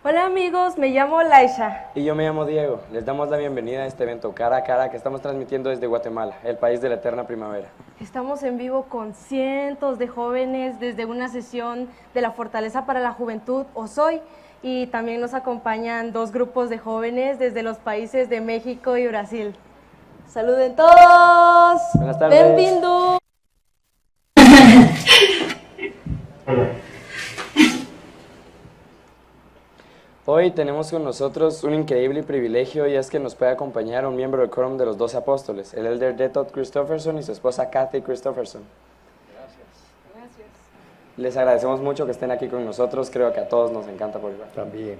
Hola amigos, me llamo Laisha. Y yo me llamo Diego. Les damos la bienvenida a este evento Cara a Cara que estamos transmitiendo desde Guatemala, el país de la eterna primavera. Estamos en vivo con cientos de jóvenes desde una sesión de la Fortaleza para la Juventud, Osoy, y también nos acompañan dos grupos de jóvenes desde los países de México y Brasil. ¡Saluden todos! Buenas tardes. ¡Bienvenido! Hoy tenemos con nosotros un increíble privilegio y es que nos puede acompañar un miembro del Quórum de los 12 Apóstoles, el elder Detot Christofferson y su esposa Kathy Christofferson. Gracias. Les agradecemos mucho que estén aquí con nosotros, creo que a todos nos encanta por igual. También.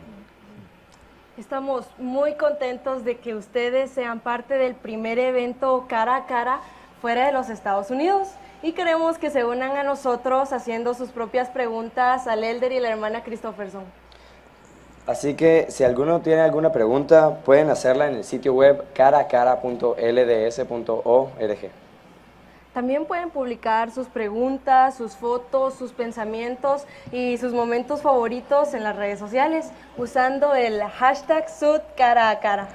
Estamos muy contentos de que ustedes sean parte del primer evento Cara a Cara fuera de los Estados Unidos y queremos que se unan a nosotros haciendo sus propias preguntas al elder y la hermana Christofferson. Así que si alguno tiene alguna pregunta, pueden hacerla en el sitio web caracara.lds.org. También pueden publicar sus preguntas, sus fotos, sus pensamientos y sus momentos favoritos en las redes sociales usando el hashtag #SudCaraACara.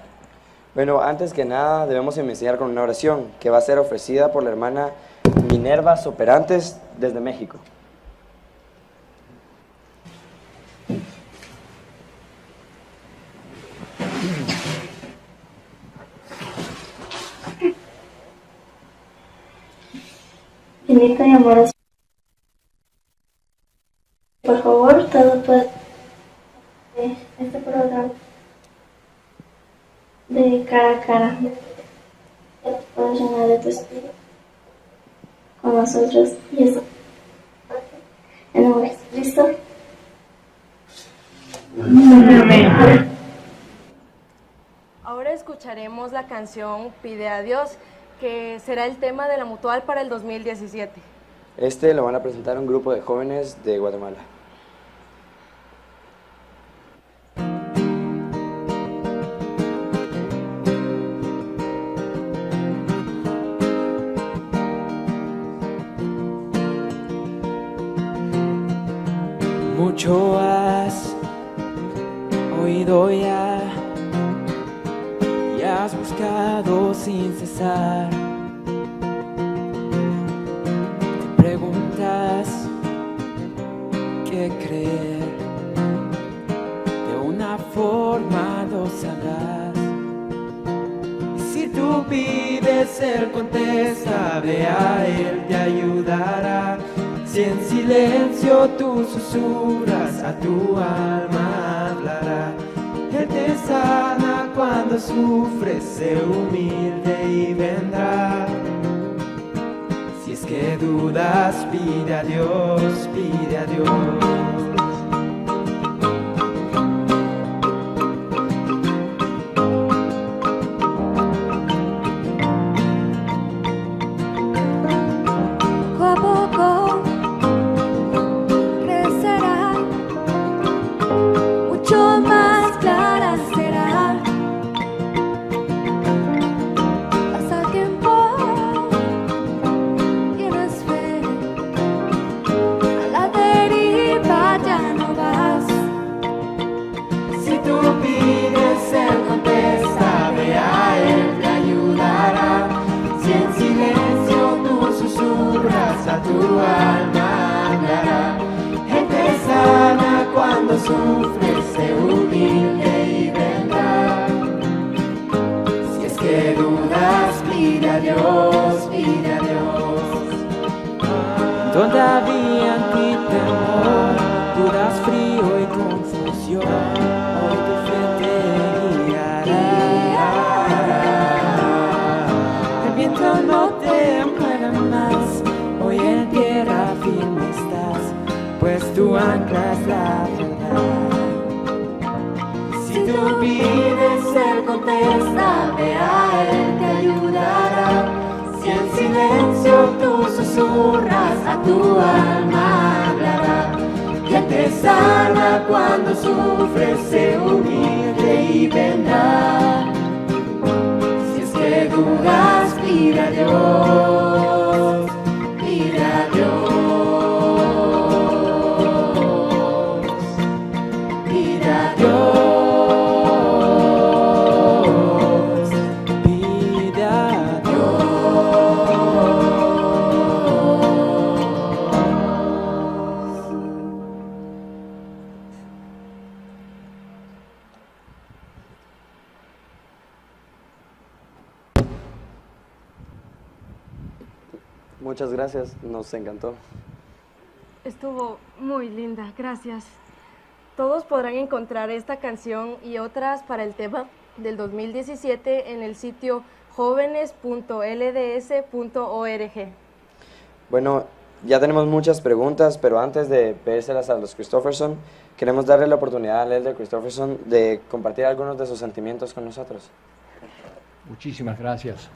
Bueno, antes que nada debemos iniciar con una oración que va a ser ofrecida por la hermana Minerva Soperantes desde México. Bendito y amoroso. Por favor, todo puede este programa de cara a cara. Puedes llenar de tu espíritu con nosotros y eso. En el nombre de Jesucristo. Amén. Ahora escucharemos la canción Pide a Dios, que será el tema de la Mutual para el 2017. Este lo van a presentar un grupo de jóvenes de Guatemala. Mucho has oído ya y has buscado sin cesar. Te preguntas qué creer, de una forma lo sabrás. Y si tú pides, Él contesta, ve a Él, te ayudará. Si en silencio tú susurras, a tu alma hablará. Él te sana cuando sufres, sé humilde y vendrá. Si es que dudas, pide a Dios, pide a Dios. Sufres, sé humilde y vendrá. Si es que dudas, pide a Dios, pide a Dios. Todavía en ti temor, dudas, frío y confusión, hoy tu fe te guiará. El viento no te mueve más, hoy en tierra firme estás, pues tu ancla es la verdad. Si tú pides, Él contesta, ve a Él, te ayudará. Si en silencio tú susurras, a tu alma hablará. Que te sana cuando sufres, sé humilde y vendrá. Si es que dudas, pide a Dios, pide a Dios. Pide a Dios. Muchas gracias, nos encantó. Estuvo muy linda, gracias. Todos podrán encontrar esta canción y otras para el tema del 2017 en el sitio jóvenes.lds.org. Bueno, ya tenemos muchas preguntas, pero antes de pedírselas a los Christofferson, queremos darle la oportunidad al elder Christofferson de compartir algunos de sus sentimientos con nosotros. Muchísimas gracias.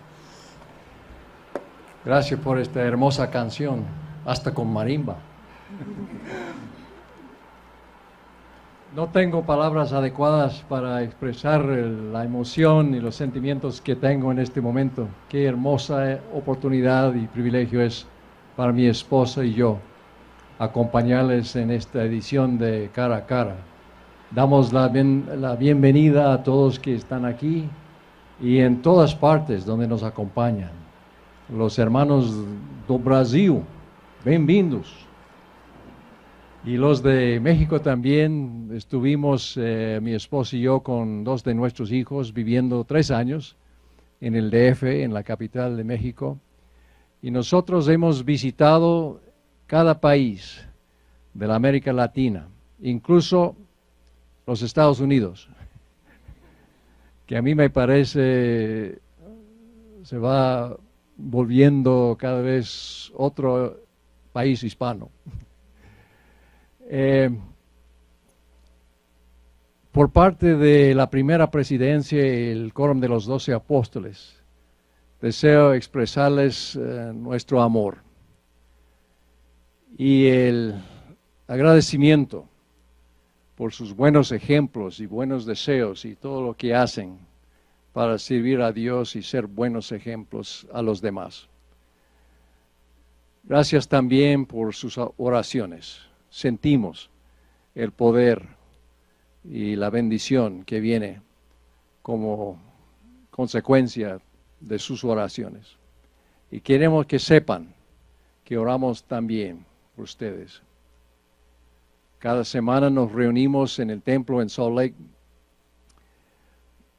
Gracias por esta hermosa canción, hasta con marimba. No tengo palabras adecuadas para expresar la emoción y los sentimientos que tengo en este momento. Qué hermosa oportunidad y privilegio es para mi esposa y yo acompañarles en esta edición de Cara a Cara. Damos la bienvenida a todos que están aquí y en todas partes donde nos acompañan. Los hermanos do Brasil, bienvenidos. Y los de México también. Estuvimos, mi esposa y yo, con 2 de nuestros hijos viviendo 3 años en el DF, en la capital de México. Y nosotros hemos visitado cada país de la América Latina, incluso los Estados Unidos, que a mí me parece se va volviendo cada vez otro país hispano. Por parte de la primera presidencia y el Quórum de los 12 Apóstoles, deseo expresarles nuestro amor y el agradecimiento por sus buenos ejemplos y buenos deseos y todo lo que hacen para servir a Dios y ser buenos ejemplos a los demás. Gracias también por sus oraciones. Sentimos el poder y la bendición que viene como consecuencia de sus oraciones. Y queremos que sepan que oramos también por ustedes. Cada semana nos reunimos en el templo en Salt Lake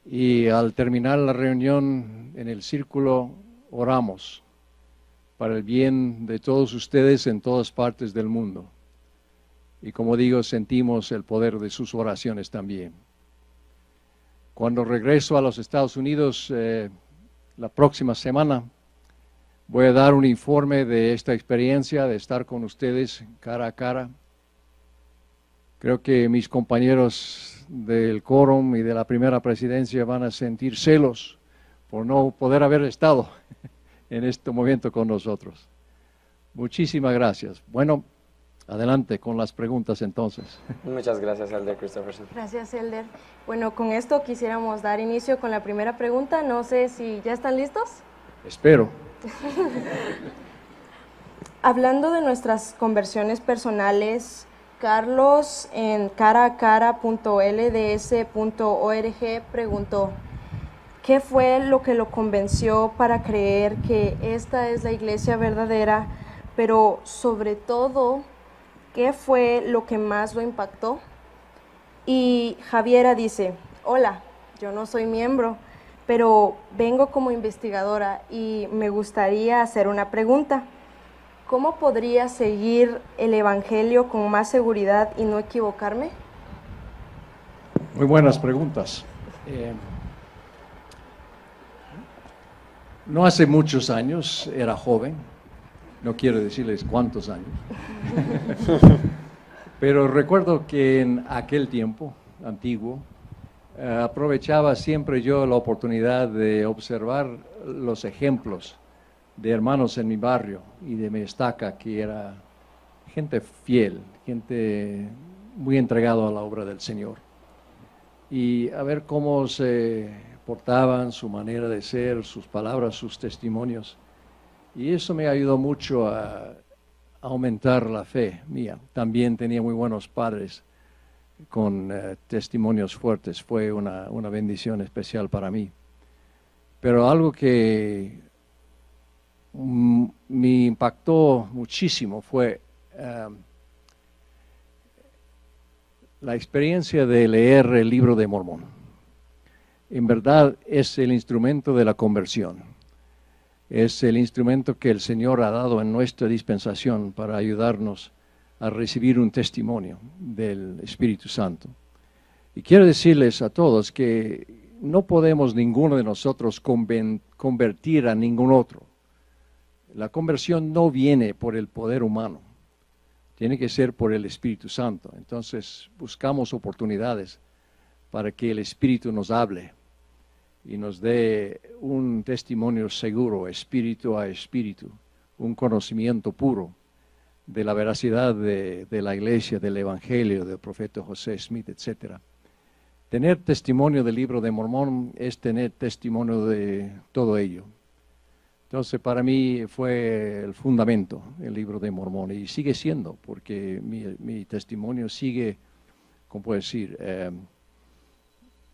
y al terminar la reunión en el círculo oramos para el bien de todos ustedes en todas partes del mundo. Y como digo, sentimos el poder de sus oraciones también. Cuando regreso a los Estados Unidos la próxima semana, voy a dar un informe de esta experiencia de estar con ustedes cara a cara. Creo que mis compañeros del Quórum y de la primera presidencia van a sentir celos por no poder haber estado en este momento con nosotros. Muchísimas gracias. Bueno, adelante con las preguntas entonces. Muchas gracias, elder Christofferson. Gracias, elder. Bueno, con esto quisiéramos dar inicio con la primera pregunta. No sé si ya están listos. Espero. Hablando de nuestras conversiones personales, Carlos en caraacara.lds.org preguntó, ¿qué fue lo que lo convenció para creer que esta es la iglesia verdadera? Pero sobre todo, ¿qué fue lo que más lo impactó? Y Javiera dice, hola, yo no soy miembro, pero vengo como investigadora y me gustaría hacer una pregunta. ¿Cómo podría seguir el Evangelio con más seguridad y no equivocarme? Muy buenas preguntas. No hace muchos años, era joven, no quiero decirles cuántos años, pero recuerdo que en aquel tiempo antiguo aprovechaba siempre yo la oportunidad de observar los ejemplos de hermanos en mi barrio y de mi estaca, que era gente fiel, gente muy entregada a la obra del Señor. Y a ver cómo se portaban, su manera de ser, sus palabras, sus testimonios. Y eso me ayudó mucho a aumentar la fe mía. También tenía muy buenos padres con testimonios fuertes. Fue una bendición especial para mí. Pero algo que me impactó muchísimo fue la experiencia de leer el libro de Mormón. En verdad es el instrumento de la conversión. Es el instrumento que el Señor ha dado en nuestra dispensación para ayudarnos a recibir un testimonio del Espíritu Santo. Y quiero decirles a todos que no podemos ninguno de nosotros convertir a ningún otro. La conversión no viene por el poder humano, tiene que ser por el Espíritu Santo. Entonces buscamos oportunidades para que el Espíritu nos hable y nos dé un testimonio seguro, espíritu a espíritu, un conocimiento puro de la veracidad de la iglesia, del evangelio, del profeta José Smith, etc. Tener testimonio del libro de Mormón es tener testimonio de todo ello. Entonces para mí fue el fundamento, el libro de Mormón, y sigue siendo, porque mi testimonio sigue, ¿cómo puedo decir?,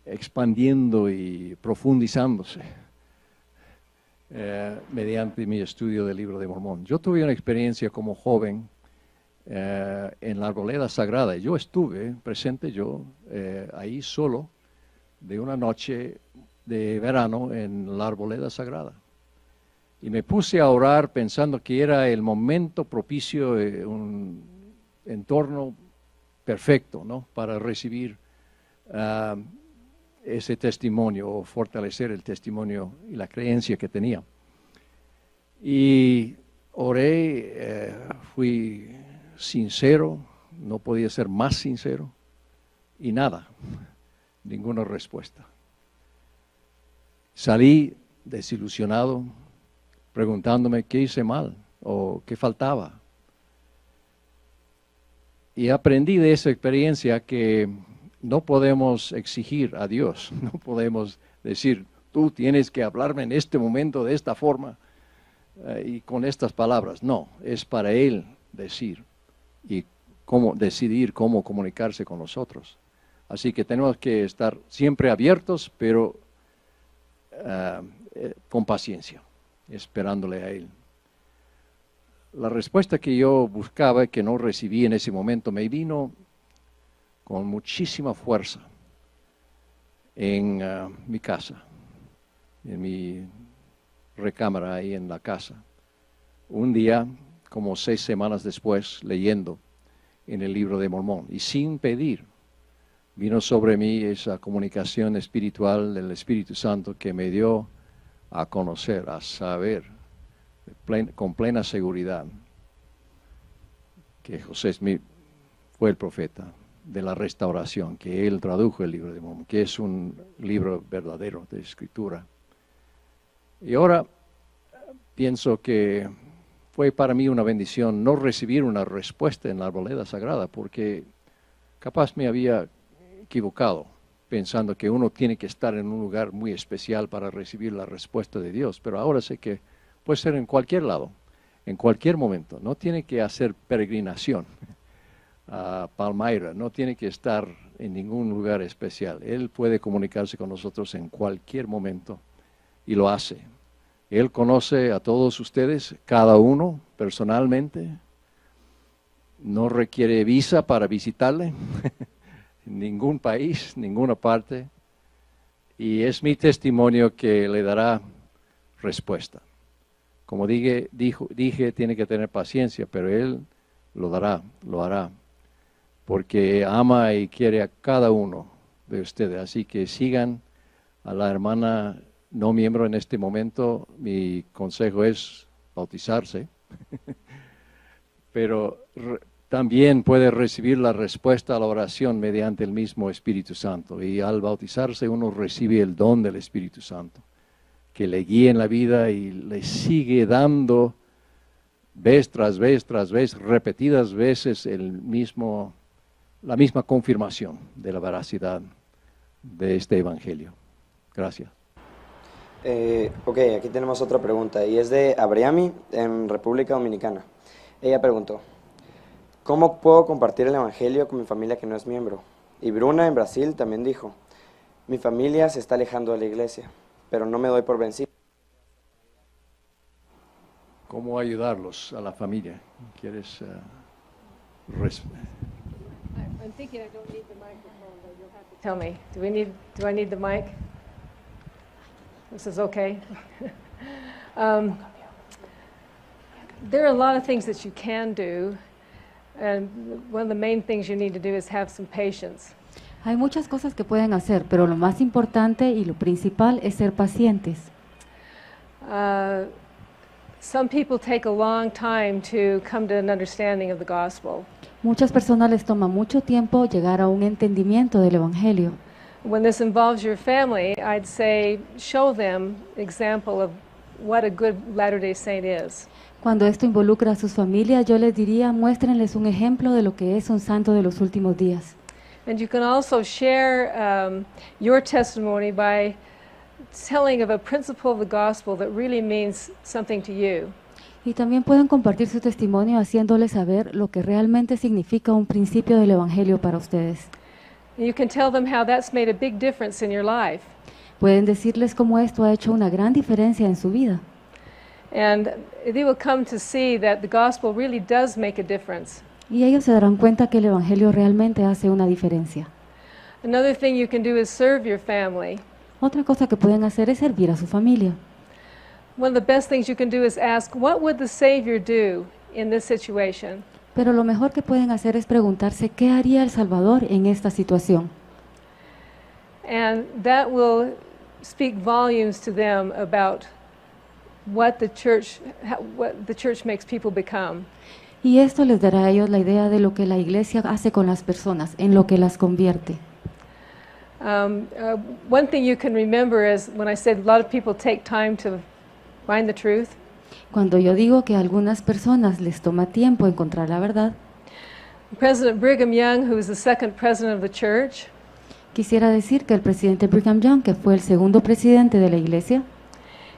expandiendo y profundizándose mediante mi estudio del libro de Mormón. Yo tuve una experiencia como joven en la Arboleda Sagrada. Yo estuve presente ahí solo de una noche de verano en la Arboleda Sagrada. Y me puse a orar pensando que era el momento propicio, un entorno perfecto, ¿no?, para recibir ese testimonio o fortalecer el testimonio y la creencia que tenía. Y oré, fui sincero, no podía ser más sincero, y nada, ninguna respuesta. Salí desilusionado, preguntándome qué hice mal o qué faltaba. Y aprendí de esa experiencia que no podemos exigir a Dios, no podemos decir, tú tienes que hablarme en este momento de esta forma y con estas palabras. No, es para Él decir y decidir cómo comunicarse con nosotros. Así que tenemos que estar siempre abiertos, pero con paciencia, esperándole a Él. La respuesta que yo buscaba y que no recibí en ese momento me vino con muchísima fuerza en mi casa, en mi recámara ahí en la casa. Un día, como 6 semanas después, leyendo en el libro de Mormón, y sin pedir, vino sobre mí esa comunicación espiritual del Espíritu Santo que me dio a conocer, a saber, con plena seguridad, que José Smith fue el profeta de la restauración, que él tradujo el libro de Mormón, que es un libro verdadero de escritura. Y ahora pienso que fue para mí una bendición no recibir una respuesta en la Arboleda Sagrada, porque capaz me había equivocado, pensando que uno tiene que estar en un lugar muy especial para recibir la respuesta de Dios, pero ahora sé que puede ser en cualquier lado, en cualquier momento, no tiene que hacer peregrinación a Palmyra, no tiene que estar en ningún lugar especial. Él puede comunicarse con nosotros en cualquier momento y lo hace. Él conoce a todos ustedes, cada uno personalmente, no requiere visa para visitarle, en ningún país, ninguna parte, y es mi testimonio que le dará respuesta. Como dije, tiene que tener paciencia, pero Él lo dará, lo hará, porque ama y quiere a cada uno de ustedes. Así que sigan a la hermana no miembro en este momento. Mi consejo es bautizarse, pero también puede recibir la respuesta a la oración mediante el mismo Espíritu Santo. Y al bautizarse uno recibe el don del Espíritu Santo, que le guíe en la vida y le sigue dando vez tras vez, repetidas veces la misma confirmación de la veracidad de este evangelio. Gracias. Ok, aquí tenemos otra pregunta y es de Abriami en República Dominicana. Ella preguntó, ¿cómo puedo compartir el evangelio con mi familia que no es miembro? Y Bruna en Brasil también dijo, mi familia se está alejando de la iglesia, pero no me doy por vencido. ¿Cómo ayudarlos a la familia? ¿Quieres I'm thinking I don't need the microphone, but you'll have to tell me. Do I need the mic? This is okay. There are a lot of things that you can do, and one of the main things you need to do is have some patience. Hay muchas cosas que pueden hacer, pero lo más importante y lo principal es ser pacientes. Some people take a long time to come to an understanding of the gospel. Muchas personas les toma mucho tiempo llegar a un entendimiento del Evangelio. When this involves your family, I'd say show them example of what a good Latter-day Saint is. Cuando esto involucra a sus familias, yo les diría, muéstrenles un ejemplo de lo que es un santo de los últimos días. And you can also share your testimony by telling of a principle of the gospel that really means something to you. Y también pueden compartir su testimonio haciéndoles saber lo que realmente significa un principio del Evangelio para ustedes. You can tell them how that's made a big difference in your life. Pueden decirles cómo esto ha hecho una gran diferencia en su vida. And they will come to see that the gospel really does make a difference. Y ellos se darán cuenta que el Evangelio realmente hace una diferencia. Another thing you can do is serve your family. Otra cosa que pueden hacer es servir a su familia. One of the best things you can do is ask, what would the Savior do in this situation? Pero lo mejor que pueden hacer es preguntarse qué haría el Salvador en esta situación. And that will speak volumes to them about what the church makes people become. Y esto les dará a ellos la idea de lo que la iglesia hace con las personas, en lo que las convierte. One thing you can remember is when I said a lot of people take time to find the truth. Cuando yo digo que a algunas personas les toma tiempo encontrar la verdad, President Brigham Young, who was the second president of the church, quisiera decir que el presidente Brigham Young, que fue el segundo presidente de la iglesia,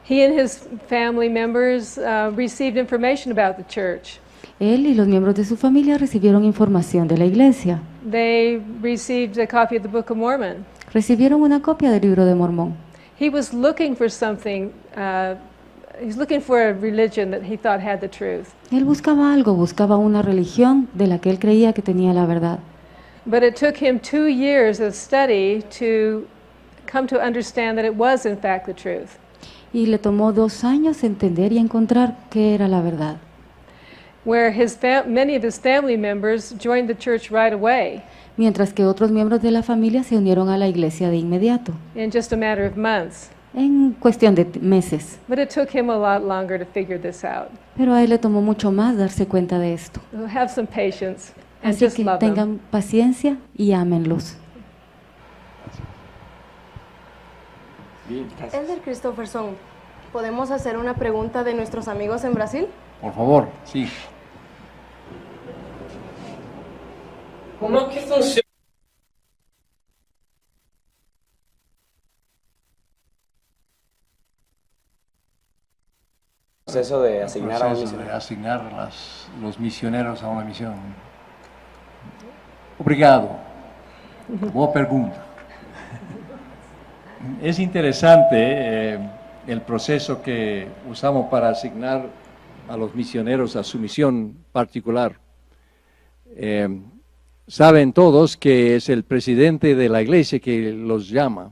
he and his family members received information about the church. él y los miembros de su familia recibieron información de la iglesia. They received a copy of the Book of Mormon. Recibieron una copia del libro de Mormón. He was looking for something. He's looking for a religion that he thought had the truth. Él buscaba algo, buscaba una religión de la que él creía que tenía la verdad. But it took him 2 years of study to come to understand that it was in fact the truth. Y le tomó 2 años entender y encontrar qué era la verdad. Where many of his family members joined the church right away. Mientras que otros miembros de la familia se unieron a la iglesia de inmediato, In just a matter of months. en cuestión de meses. But it took him a lot longer to figure this out. Pero a él le tomó mucho más darse cuenta de esto. So have some patience and Así just que love them. tengan paciencia y ámenlos. Bien, gracias. Elder Christopherson, ¿podemos hacer una pregunta de nuestros amigos en Brasil? Por favor, sí. ¿Cómo es que funciona? Proceso de asignar a un Proceso de misionero. asignar los misioneros a una misión. Obrigado. Boa pergunta. Es interesante el proceso que usamos para asignar a los misioneros a su misión particular. Saben todos que es el presidente de la iglesia que los llama,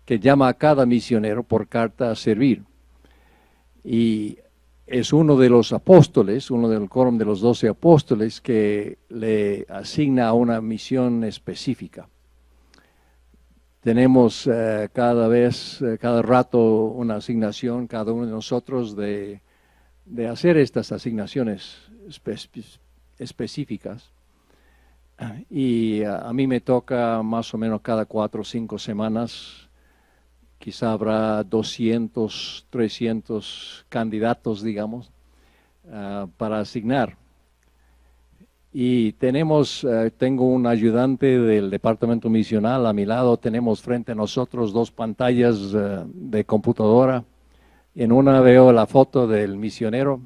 que llama a cada misionero por carta a servir. Y es uno de los apóstoles, uno del quórum de los 12 apóstoles, que le asigna a una misión específica. Tenemos cada rato una asignación, cada uno de nosotros, de hacer estas asignaciones específicas. Y a mí me toca más o menos cada 4 o 5 semanas. Quizá habrá 200, 300 candidatos, digamos, para asignar. Y tengo un ayudante del departamento misional a mi lado. Tenemos frente a nosotros 2 pantallas de computadora. En una veo la foto del misionero.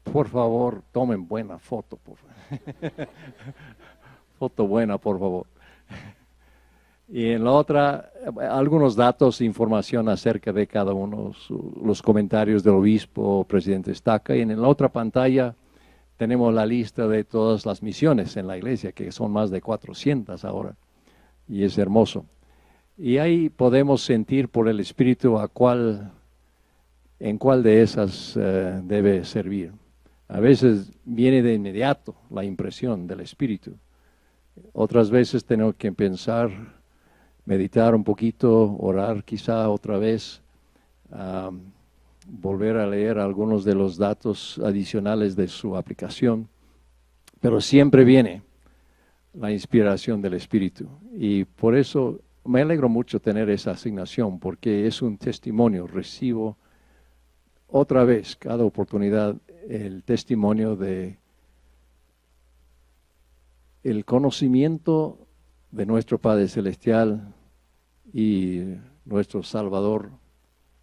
Por favor, tomen buena foto, por favor. Foto buena, por favor. Y en la otra, algunos datos, información acerca de cada uno, los comentarios del obispo, presidente Estaca. Y en la otra pantalla tenemos la lista de todas las misiones en la iglesia, que son más de 400 ahora. Y es hermoso. Y ahí podemos sentir por el Espíritu a cuál en cuál de esas debe servir. A veces viene de inmediato la impresión del Espíritu. Otras veces tengo que pensar, meditar un poquito, orar quizá otra vez, volver a leer algunos de los datos adicionales de su aplicación. Pero siempre viene la inspiración del Espíritu. Y por eso me alegro mucho tener esa asignación, porque es un testimonio. Recibo otra vez, cada oportunidad, el testimonio de el conocimiento de nuestro Padre Celestial y nuestro Salvador,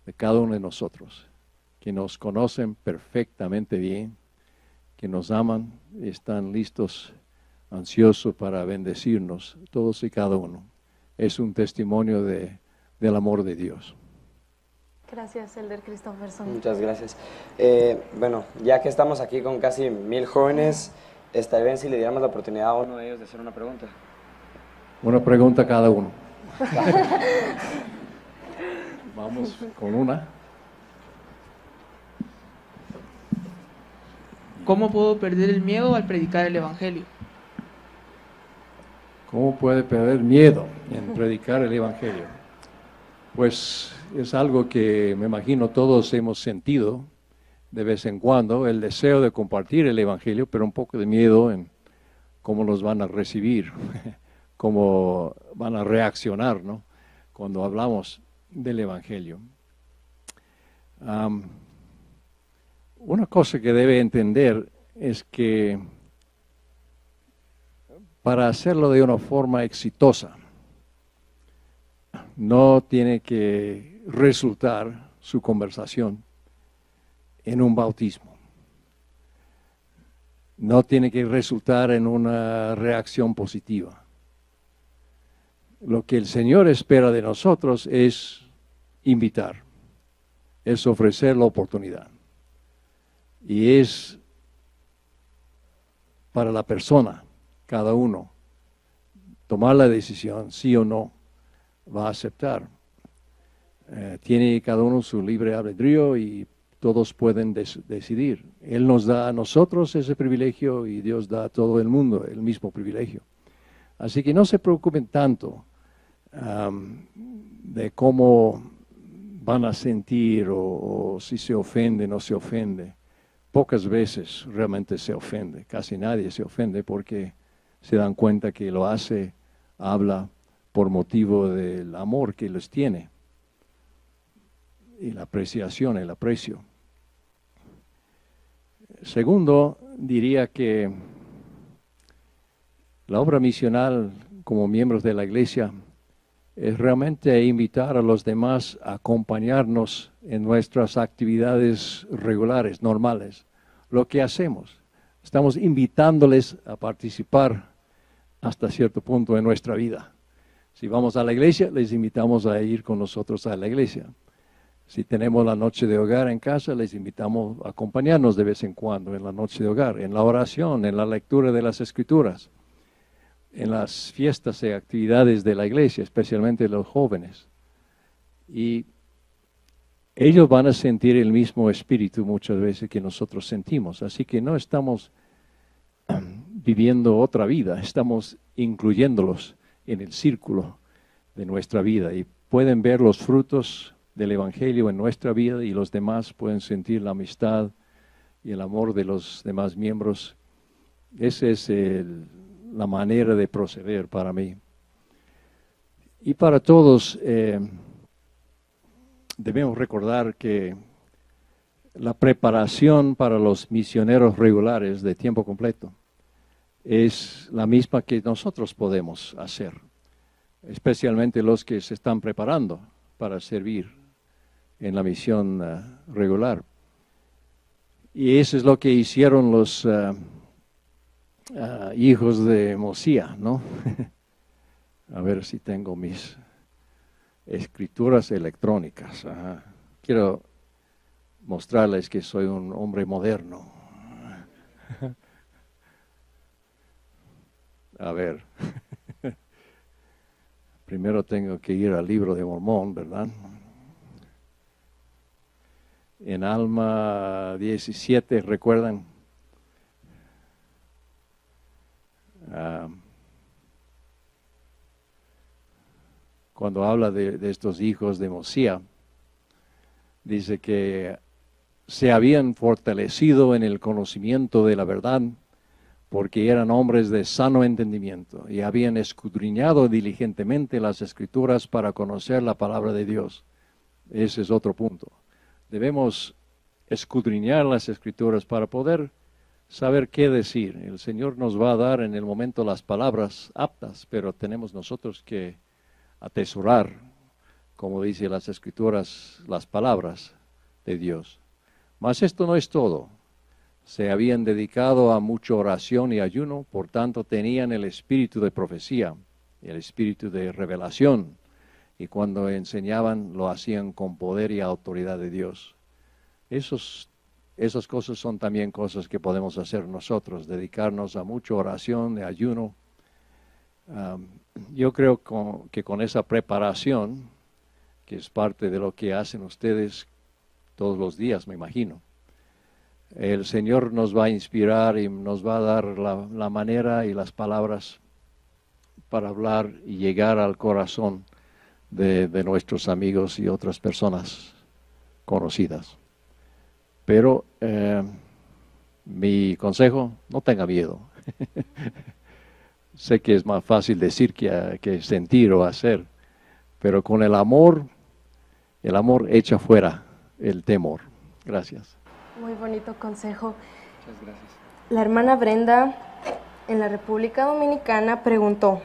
de cada uno de nosotros, que nos conocen perfectamente bien, que nos aman, están listos, ansiosos para bendecirnos, todos y cada uno. Es un testimonio del amor de Dios. Gracias, Elder Christopherson. Muchas gracias. Bueno, ya que estamos aquí con casi 1000 jóvenes, estaría bien si le diéramos la oportunidad a uno de ellos de hacer una pregunta. Una pregunta a cada uno. Vamos con una. ¿Cómo puedo perder el miedo al predicar el Evangelio? ¿Cómo puede perder miedo en predicar el Evangelio? Pues es algo que me imagino todos hemos sentido de vez en cuando, el deseo de compartir el Evangelio, pero un poco de miedo en cómo los van a recibir, cómo van a reaccionar, ¿no?, cuando hablamos del Evangelio. Una cosa que debe entender es que para hacerlo de una forma exitosa, no tiene que resultar su conversación en un bautismo. No tiene que resultar en una reacción positiva. Lo que el Señor espera de nosotros es invitar, es ofrecer la oportunidad. Y es para la persona, cada uno, tomar la decisión, sí o no, va a aceptar. Tiene cada uno su libre albedrío y todos pueden decidir. Él nos da a nosotros ese privilegio y Dios da a todo el mundo el mismo privilegio. Así que no se preocupen tanto de cómo van a sentir o si se ofende o no se ofende. Pocas veces realmente se ofende, casi nadie se ofende porque se dan cuenta que lo hace, habla por motivo del amor que les tiene y la apreciación, el aprecio. Segundo, diría que la obra misional como miembros de la iglesia es realmente invitar a los demás a acompañarnos en nuestras actividades regulares, normales, lo que hacemos. Estamos invitándoles a participar hasta cierto punto en nuestra vida. Si vamos a la iglesia, les invitamos a ir con nosotros a la iglesia. Si tenemos la noche de hogar en casa, les invitamos a acompañarnos de vez en cuando en la noche de hogar, en la oración, en la lectura de las Escrituras, en las fiestas y actividades de la iglesia, especialmente los jóvenes. Y ellos van a sentir el mismo espíritu muchas veces que nosotros sentimos. Así que no estamos viviendo otra vida, estamos incluyéndolos en el círculo de nuestra vida. Y pueden ver los frutos del Evangelio en nuestra vida y los demás pueden sentir la amistad y el amor de los demás miembros. Esa es la manera de proceder para mí. Y para todos, debemos recordar que la preparación para los misioneros regulares de tiempo completo es la misma que nosotros podemos hacer, especialmente los que se están preparando para servir en la misión regular. Y eso es lo que hicieron los hijos de Mosía, ¿no? A ver si tengo mis escrituras electrónicas. Ajá. Quiero mostrarles que soy un hombre moderno. A ver. Primero tengo que ir al libro de Mormón, ¿verdad? En Alma 17, ¿recuerdan? Cuando habla de estos hijos de Mosía, dice que se habían fortalecido en el conocimiento de la verdad porque eran hombres de sano entendimiento y habían escudriñado diligentemente las Escrituras para conocer la palabra de Dios. Ese es otro punto. Debemos escudriñar las Escrituras para poder saber qué decir. El Señor nos va a dar en el momento las palabras aptas, pero tenemos nosotros que atesorar, como dice las Escrituras, las palabras de Dios. Mas esto no es todo. Se habían dedicado a mucha oración y ayuno, por tanto tenían el espíritu de profecía, el espíritu de revelación, y cuando enseñaban lo hacían con poder y autoridad de Dios. Esas cosas son también cosas que podemos hacer nosotros, dedicarnos a mucha oración, de ayuno. Yo creo que con esa preparación, que es parte de lo que hacen ustedes todos los días, me imagino, el Señor nos va a inspirar y nos va a dar la manera y las palabras para hablar y llegar al corazón de nuestros amigos y otras personas conocidas. Pero mi consejo, no tenga miedo. Sé que es más fácil decir que sentir o hacer, pero con el amor echa fuera el temor. Gracias. Muy bonito consejo. Muchas gracias. La hermana Brenda en la República Dominicana preguntó,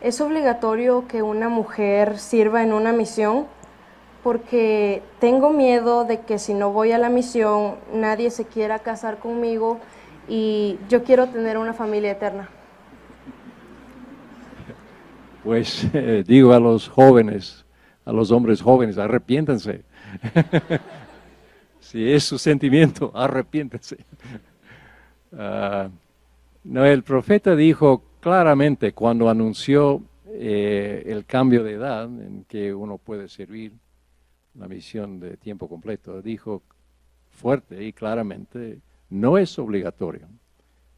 ¿es obligatorio que una mujer sirva en una misión? Porque tengo miedo de que si no voy a la misión, nadie se quiera casar conmigo y yo quiero tener una familia eterna. Pues digo a los jóvenes, a los hombres jóvenes, arrepiéntanse. Si es su sentimiento, arrepiéntanse. No, el profeta dijo claramente cuando anunció el cambio de edad en que uno puede servir la misión de tiempo completo, dijo fuerte y claramente, no es obligatorio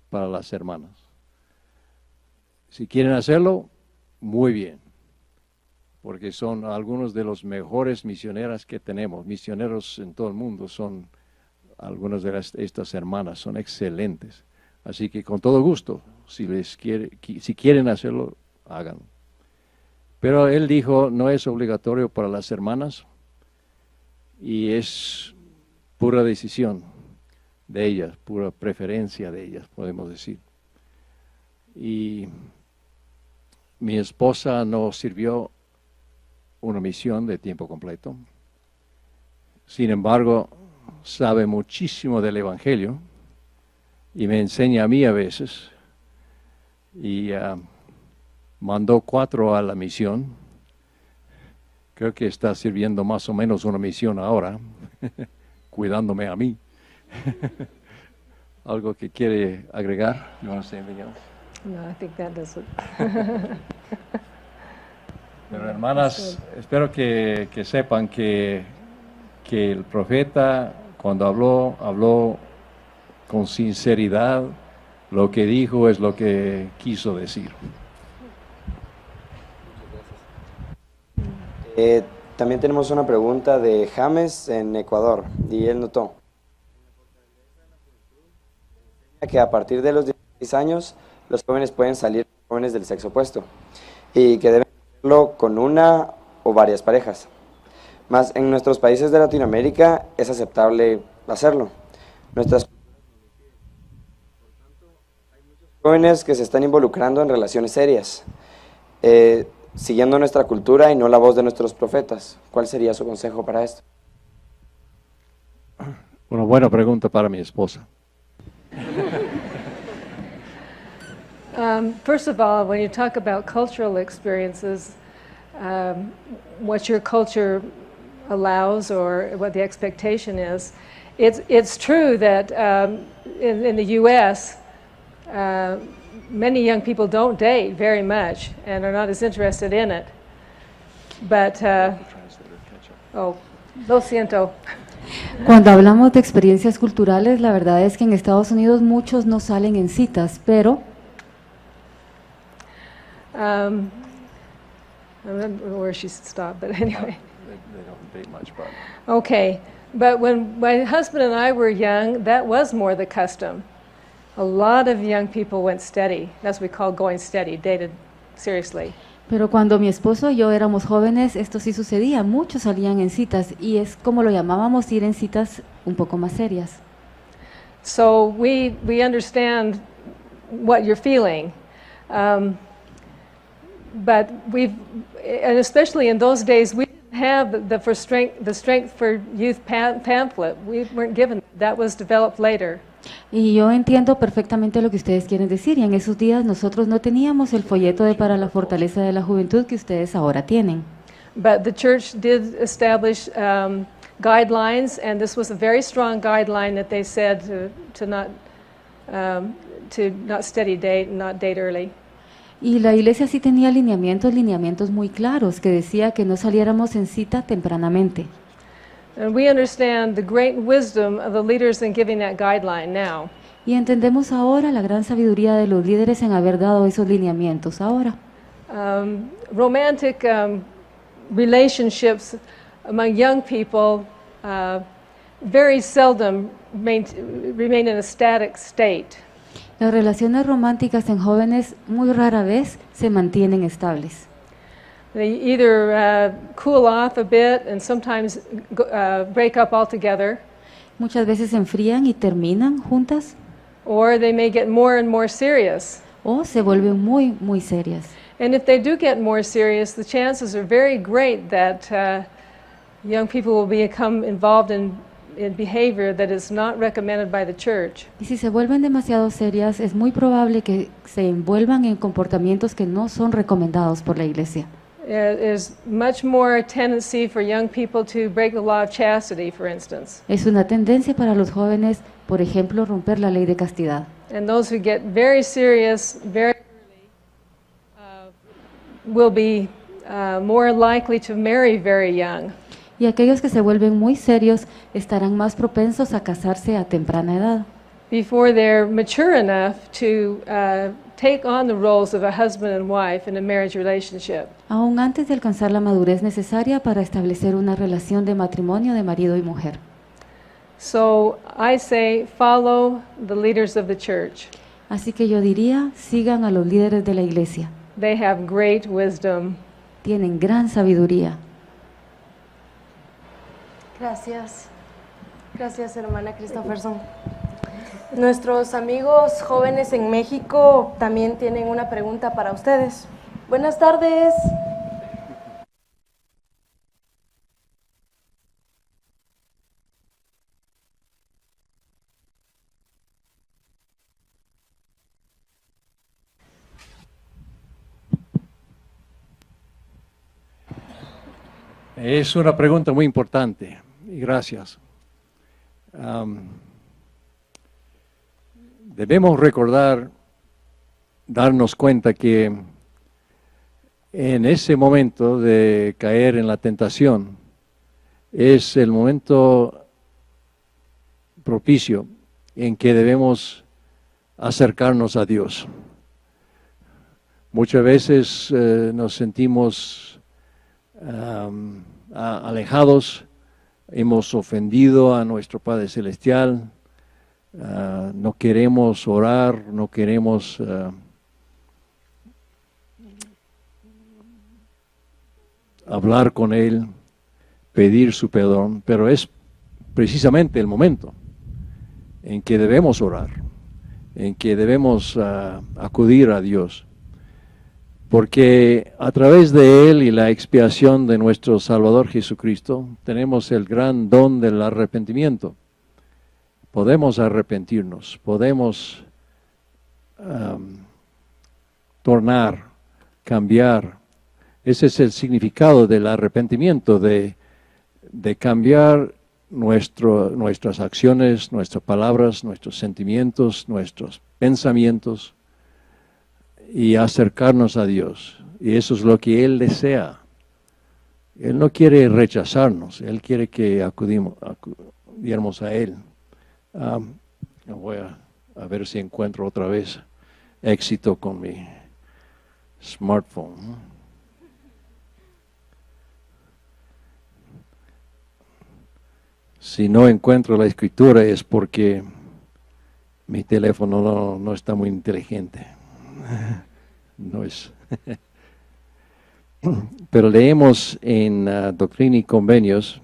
para las hermanas. Si quieren hacerlo, muy bien, porque son algunos de los mejores misioneras que tenemos. Misioneros en todo el mundo son algunas de estas hermanas, son excelentes. Así que con todo gusto, si quieren hacerlo, háganlo. Pero él dijo, no es obligatorio para las hermanas y es pura decisión de ellas, pura preferencia de ellas, podemos decir. Y mi esposa no sirvió una misión de tiempo completo. Sin embargo, sabe muchísimo del Evangelio y me enseña a mí a veces. Y mandó 4 a la misión. Creo que está sirviendo más o menos una misión ahora, cuidándome a mí. ¿Algo que quiere agregar? You want to say anything else? No, I think that does it. Pero hermanas, espero que sepan que el profeta cuando habló con sinceridad, lo que dijo es lo que quiso decir. También tenemos una pregunta de James en Ecuador y él notó que a partir de los 16 años los jóvenes pueden salir jóvenes del sexo opuesto y que deben hacerlo con una o varias parejas. Más en nuestros países de Latinoamérica es aceptable hacerlo. Nuestras jóvenes que se están involucrando en relaciones serias, siguiendo nuestra cultura y no la voz de nuestros profetas. ¿Cuál sería su consejo para esto? Una buena pregunta para mi esposa. First of all, when you talk about cultural experiences, what your culture allows or what the expectation is, it's true that in the U.S., many young people don't date very much and are not as interested in it. But, oh, lo siento. Cuando hablamos de experiencias culturales, la verdad es que en Estados Unidos muchos no salen en citas, pero I don't know where she stopped, but anyway. They don't date much, but Okay, but when my husband and I were young, that was more the custom. A lot of young people went steady. That's what we call going steady, dated seriously. Pero cuando mi esposo y yo éramos jóvenes, esto sí sucedía. Muchos salían en citas y es como lo llamábamos ir en citas un poco más serias. So we understand what you're feeling. But and especially in those days, we didn't have the Strength for Youth pamphlet. We weren't given that was developed later. Y yo entiendo perfectamente lo que ustedes quieren decir. Y en esos días nosotros no teníamos el folleto de para la fortaleza de la juventud que ustedes ahora tienen. But the church did establish guidelines, and this was a very strong guideline that they said to not steady date and not date early. Y la iglesia sí tenía lineamientos muy claros que decía que no saliéramos en cita tempranamente. And we understand the great wisdom of the leaders in giving that guideline now. Y entendemos ahora la gran sabiduría de los líderes en haber dado esos lineamientos ahora. Romantic relationships among young people very seldom remain in a static state. Las relaciones románticas en jóvenes muy rara vez se mantienen estables. They either cool off a bit and sometimes break up altogether. Muchas veces se enfrían y terminan juntas. Or they may get more and more serious. O se vuelven muy serias. And if they do get more serious, the chances are very great that young people will become involved in behavior that is not recommended by the church. Y si se vuelven demasiado serias, es muy probable que se envuelvan en comportamientos que no son recomendados por la iglesia. There's much more tendency for young people to break the law of chastity, for instance. Es una tendencia para los jóvenes, por ejemplo, romper la ley de castidad. And those who get very serious very early will be more likely to marry very young. Y aquellos que se vuelven muy serios estarán más propensos a casarse a temprana edad. Before they're mature enough to take on the roles of a husband and wife in a marriage relationship. Aún antes de alcanzar la madurez necesaria para establecer una relación de matrimonio de marido y mujer. So I say follow the leaders of the church. Así que yo diría, sigan a los líderes de la iglesia. They have great wisdom. Tienen gran sabiduría. Gracias. Gracias, hermana Christopherson. Nuestros amigos jóvenes en México también tienen una pregunta para ustedes. Buenas tardes. Es una pregunta muy importante y gracias. Debemos recordar, darnos cuenta que en ese momento de caer en la tentación es el momento propicio en que debemos acercarnos a Dios. Muchas veces nos sentimos alejados, hemos ofendido a nuestro Padre Celestial, no queremos orar, no queremos hablar con Él, pedir su perdón, pero es precisamente el momento en que debemos orar, en que debemos acudir a Dios. Porque a través de Él y la expiación de nuestro Salvador Jesucristo, tenemos el gran don del arrepentimiento. Podemos arrepentirnos, podemos tornar, cambiar. Ese es el significado del arrepentimiento, de cambiar nuestras acciones, nuestras palabras, nuestros sentimientos, nuestros pensamientos, y acercarnos a Dios. Y eso es lo que Él desea. Él no quiere rechazarnos, Él quiere que diéramos a Él. Voy a ver si encuentro otra vez éxito con mi smartphone, ¿no? Si no encuentro la escritura es porque mi teléfono no está muy inteligente. No es. Pero leemos en Doctrina y Convenios,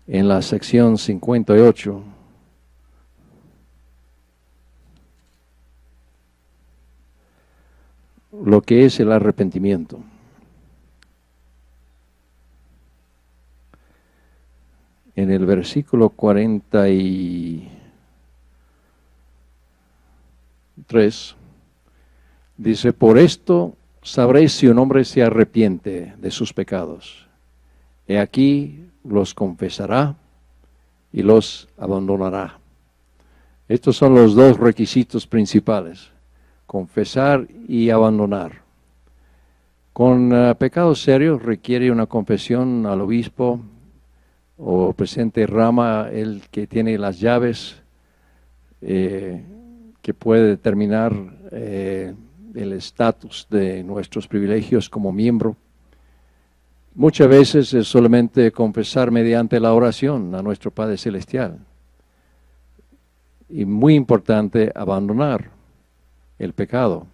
en la sección 58, lo que es el arrepentimiento. En el versículo 43, dice, por esto sabréis si un hombre se arrepiente de sus pecados. He aquí los confesará y los abandonará. Estos son los dos requisitos principales, confesar y abandonar. Con pecados serios requiere una confesión al obispo o presidente Rama, el que tiene las llaves, que puede determinar el estatus de nuestros privilegios como miembro. Muchas veces es solamente confesar mediante la oración a nuestro Padre Celestial. Y muy importante, abandonar el pecado.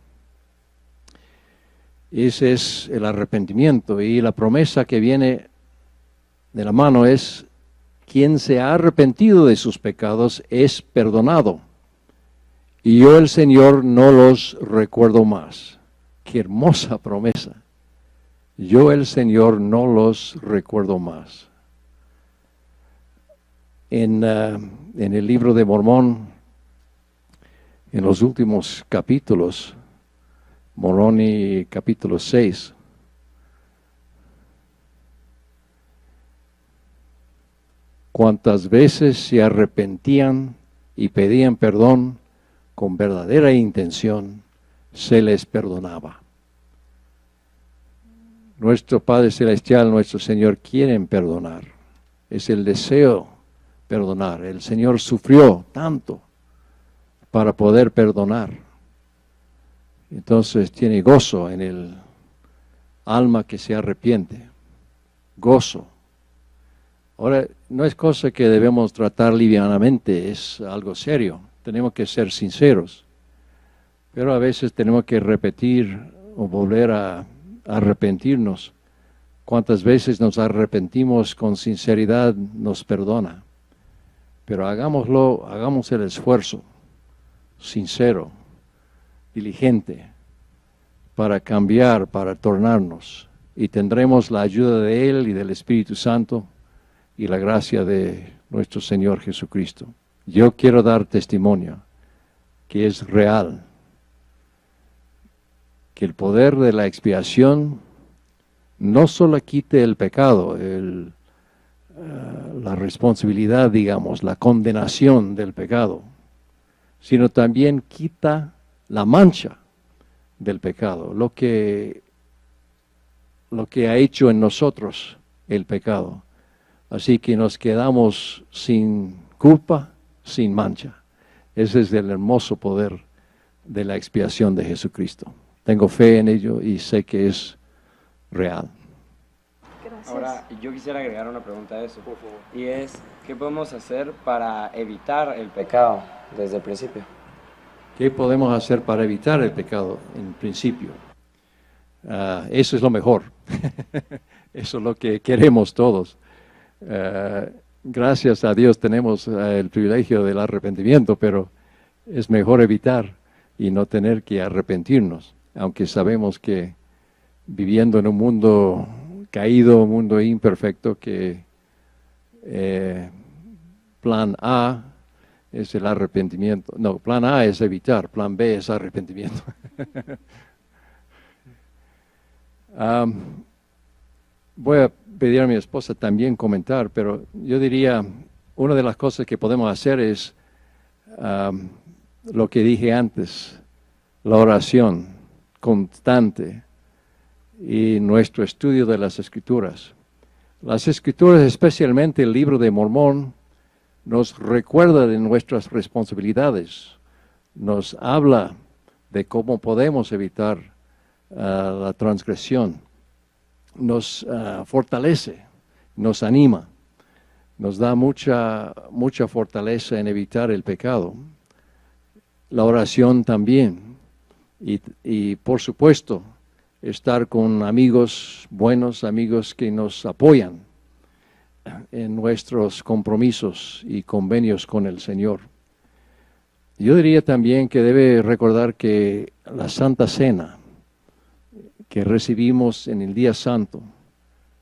Ese es el arrepentimiento, y la promesa que viene de la mano es: quien se ha arrepentido de sus pecados es perdonado, y yo, el Señor, no los recuerdo más. Qué hermosa promesa. Yo, el Señor, no los recuerdo más. En el libro de Mormón, en los últimos capítulos, Moroni capítulo 6, cuantas veces se arrepentían y pedían perdón con verdadera intención, se les perdonaba. Nuestro Padre Celestial, nuestro Señor, quieren perdonar. Es el deseo perdonar. El Señor sufrió tanto para poder perdonar. Entonces tiene gozo en el alma que se arrepiente. Gozo. Ahora, no es cosa que debemos tratar livianamente, es algo serio. Tenemos que ser sinceros. Pero a veces tenemos que repetir o volver a arrepentirnos. Cuántas veces nos arrepentimos con sinceridad, nos perdona. Pero hagámoslo, hagamos el esfuerzo sincero, diligente, para cambiar, para tornarnos, y tendremos la ayuda de Él y del Espíritu Santo y la gracia de nuestro Señor Jesucristo. Yo quiero dar testimonio que es real, que el poder de la expiación no solo quite el pecado, la responsabilidad, digamos, la condenación del pecado, sino también quita la mancha del pecado, lo que ha hecho en nosotros el pecado. Así que nos quedamos sin culpa, sin mancha. Ese es el hermoso poder de la expiación de Jesucristo. Tengo fe en ello y sé que es real. Gracias. Ahora, yo quisiera agregar una pregunta a eso, por favor. Y es, ¿qué podemos hacer para evitar el pecado desde el principio? ¿Qué podemos hacer para evitar el pecado en principio? Eso es lo mejor. Eso es lo que queremos todos. Gracias a Dios tenemos el privilegio del arrepentimiento, pero es mejor evitar y no tener que arrepentirnos, aunque sabemos que viviendo en un mundo caído, un mundo imperfecto, que plan A es el arrepentimiento. No, plan A es evitar, plan B es arrepentimiento. Voy a pedir a mi esposa también comentar, pero yo diría, una de las cosas que podemos hacer es lo que dije antes, la oración constante y nuestro estudio de las Escrituras. Las Escrituras, especialmente el libro de Mormón, nos recuerda de nuestras responsabilidades, nos habla de cómo podemos evitar la transgresión, nos fortalece, nos anima, nos da mucha fortaleza en evitar el pecado. La oración también, y por supuesto, estar con amigos buenos, amigos que nos apoyan en nuestros compromisos y convenios con el Señor. Yo diría también que debe recordar que la Santa Cena que recibimos en el Día Santo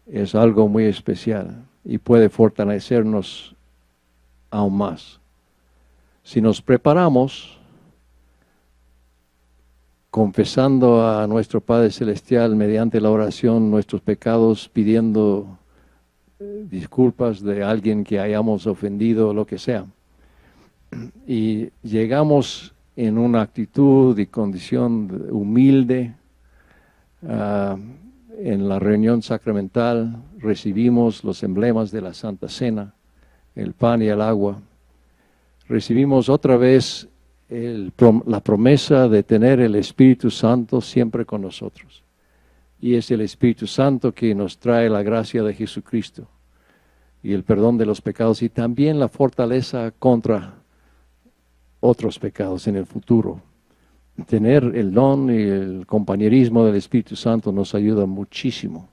es algo muy especial y puede fortalecernos aún más. Si nos preparamos confesando a nuestro Padre Celestial mediante la oración nuestros pecados, pidiendo disculpas de alguien que hayamos ofendido o lo que sea, y llegamos en una actitud y condición humilde en la reunión sacramental, recibimos los emblemas de la Santa Cena, el pan y el agua, recibimos otra vez la promesa de tener el Espíritu Santo siempre con nosotros. Y es el Espíritu Santo que nos trae la gracia de Jesucristo y el perdón de los pecados y también la fortaleza contra otros pecados en el futuro. Tener el don y el compañerismo del Espíritu Santo nos ayuda muchísimo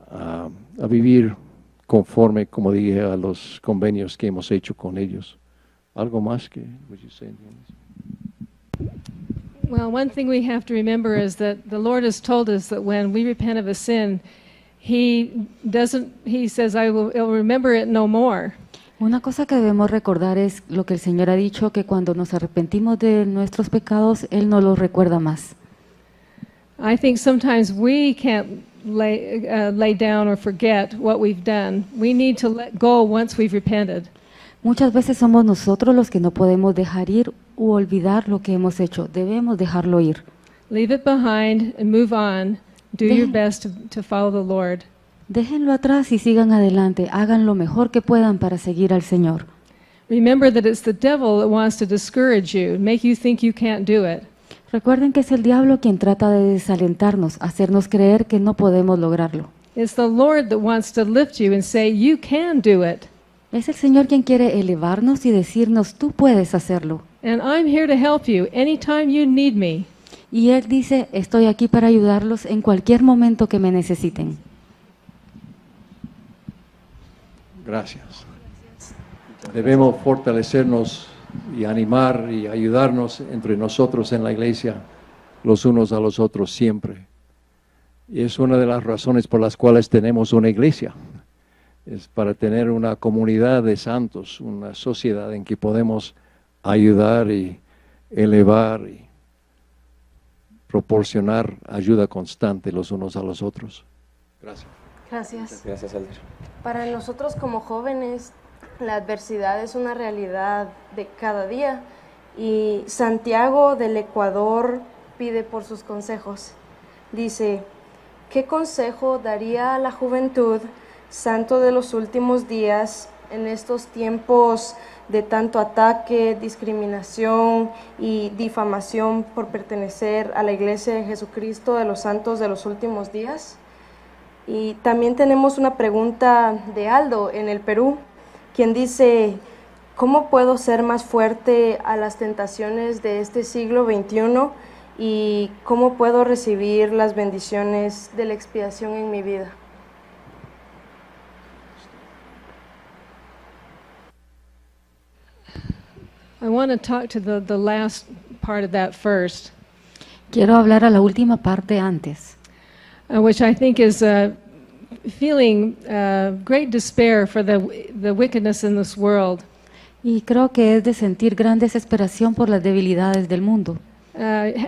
a vivir conforme, como dije, a los convenios que hemos hecho con ellos. ¿Algo más que would you say? Well, one thing we have to remember is that the Lord has told us that when we repent of a sin, He says, I'll remember it no more. Una cosa que debemos recordar es lo que el Señor ha dicho, que cuando nos arrepentimos de nuestros pecados, Él no los recuerda más. I think sometimes we can't lay down or forget what we've done. We need to let go once we've repented. Muchas veces somos nosotros los que no podemos dejar ir u olvidar lo que hemos hecho. Debemos dejarlo ir. Leave it behind and move on. Do your best to follow the Lord. Déjenlo atrás y sigan adelante. Hagan lo mejor que puedan para seguir al Señor. Remember that it's the devil that wants to discourage you, make you think you can't do it. Recuerden que es el diablo quien trata de desalentarnos, hacernos creer que no podemos lograrlo. It's the Lord that wants to lift you and say, you can do it. Es el Señor quien quiere elevarnos y decirnos, tú puedes hacerlo. And I'm here to help you anytime you need me. Y Él dice, estoy aquí para ayudarlos en cualquier momento que me necesiten. Gracias. Debemos fortalecernos y animar y ayudarnos entre nosotros en la iglesia, los unos a los otros siempre. Y es una de las razones por las cuales tenemos una iglesia. Es para tener una comunidad de santos, una sociedad en que podemos ayudar y elevar y proporcionar ayuda constante los unos a los otros. Gracias. Gracias. Gracias, Elder. Para nosotros como jóvenes, la adversidad es una realidad de cada día y Santiago del Ecuador pide por sus consejos. Dice, ¿qué consejo daría a la juventud santo de los últimos días en estos tiempos de tanto ataque, discriminación y difamación por pertenecer a la Iglesia de Jesucristo de los Santos de los Últimos Días? Y también tenemos una pregunta de Aldo en el Perú, quien dice, ¿cómo puedo ser más fuerte a las tentaciones de este siglo XXI y cómo puedo recibir las bendiciones de la expiación en mi vida? I want to talk to the last part of that first. Quiero hablar a la última parte antes. Which I think is feeling great despair for the wickedness in this world. Y creo que es de sentir gran desesperación por las debilidades del mundo.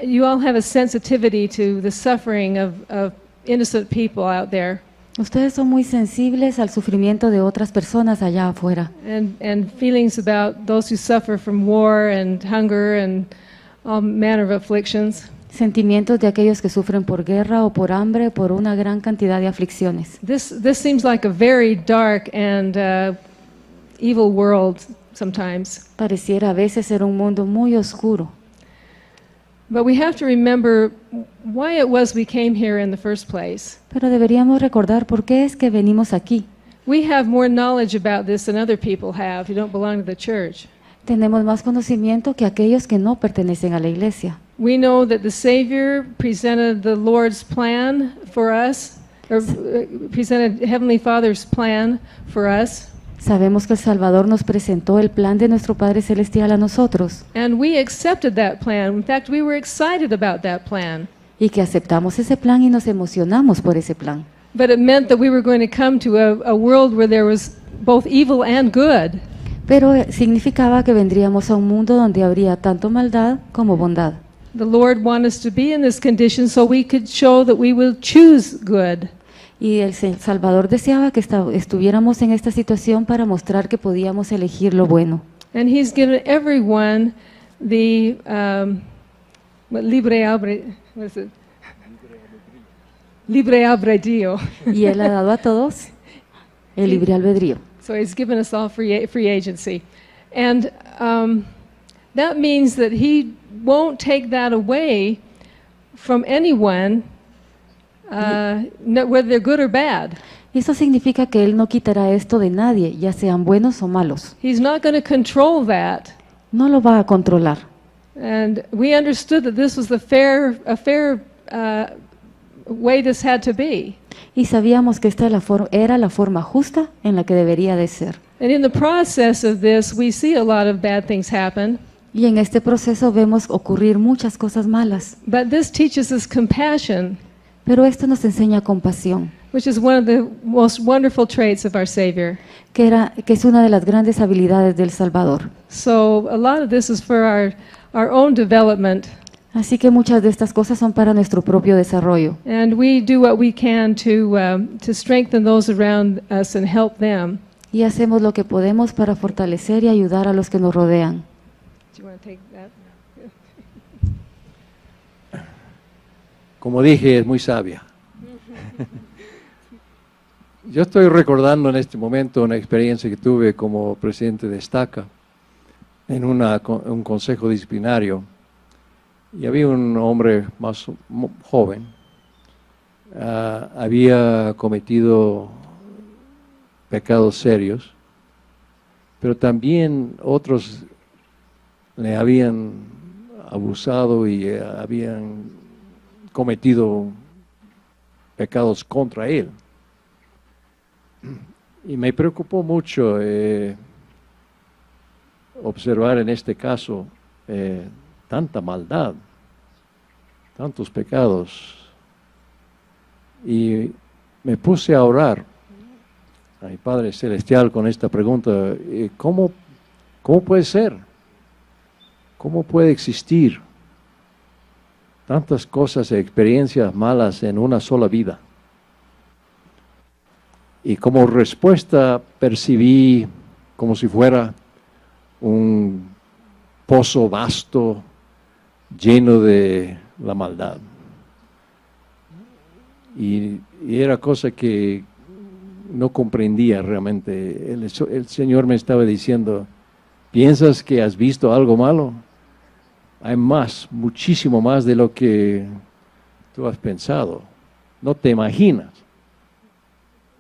You all have a sensitivity to the suffering of innocent people out there. Ustedes son muy sensibles al sufrimiento de otras personas allá afuera. And feelings about those who suffer from war and hunger and all manner of afflictions. Sentimientos de aquellos que sufren por guerra o por hambre, por una gran cantidad de aflicciones. This seems like a very dark and evil world sometimes. Pareciera a veces ser un mundo muy oscuro. But we have to remember why it was we came here in the first place. Pero deberíamos recordar por qué es que venimos aquí. We have more knowledge about this than other people have who don't belong to the church. Tenemos más conocimiento que aquellos que no pertenecen a la iglesia. We know that the Savior presented the Lord's plan for us, or presented Heavenly Father's plan for us. Sabemos que el Salvador nos presentó el plan de nuestro Padre Celestial a nosotros And we accepted that plan. In fact, we were excited about that plan. y que aceptamos ese plan y nos emocionamos por ese plan. But it meant that we were going to come to a world where there was both evil and good. Pero significaba que vendríamos a un mundo donde habría tanto maldad como bondad. The Lord wanted us to be in this condition so we could show that we will choose good. Y el Salvador deseaba que estuviéramos en esta situación para mostrar que podíamos elegir lo bueno. And He's given everyone the libre albedrío. Y Él ha dado a todos el libre albedrío. So He's given us all free agency. And that means that He won't take that away from anyone, whether they're good or bad. Y eso significa que Él no quitará esto de nadie, ya sean buenos o malos. He's not going to control that. No lo va a controlar. And we understood that this was a fair way this had to be. Y sabíamos que esta era la forma justa en la que debería de ser. And in the process of this, we see a lot of bad things happen. Y en este proceso vemos ocurrir muchas cosas malas. But this teaches us compassion, Pero esto nos enseña compasión, which is one of the most wonderful traits of our Savior. que es una de las grandes habilidades del Salvador. So a lot of this is for our own development. Así que muchas de estas cosas son para nuestro propio desarrollo. And we do what we can to strengthen those around us and help them. Y hacemos lo que podemos para fortalecer y ayudar a los que nos rodean. Do you want to take that? Como dije, es muy sabia. Yo estoy recordando en este momento una experiencia que tuve como presidente de Estaca en un consejo disciplinario. Y había un hombre más joven, había cometido pecados serios, pero también otros le habían abusado y habían cometido pecados contra él. Y me preocupó mucho observar en este caso tanta maldad, tantos pecados. Y me puse a orar a mi Padre Celestial con esta pregunta: ¿cómo puede ser? ¿Cómo puede existir tantas cosas e experiencias malas en una sola vida? Y como respuesta percibí como si fuera un pozo vasto lleno de la maldad. Y era cosa que no comprendía realmente. El Señor me estaba diciendo: ¿piensas que has visto algo malo? Hay más, muchísimo más de lo que tú has pensado. No te imaginas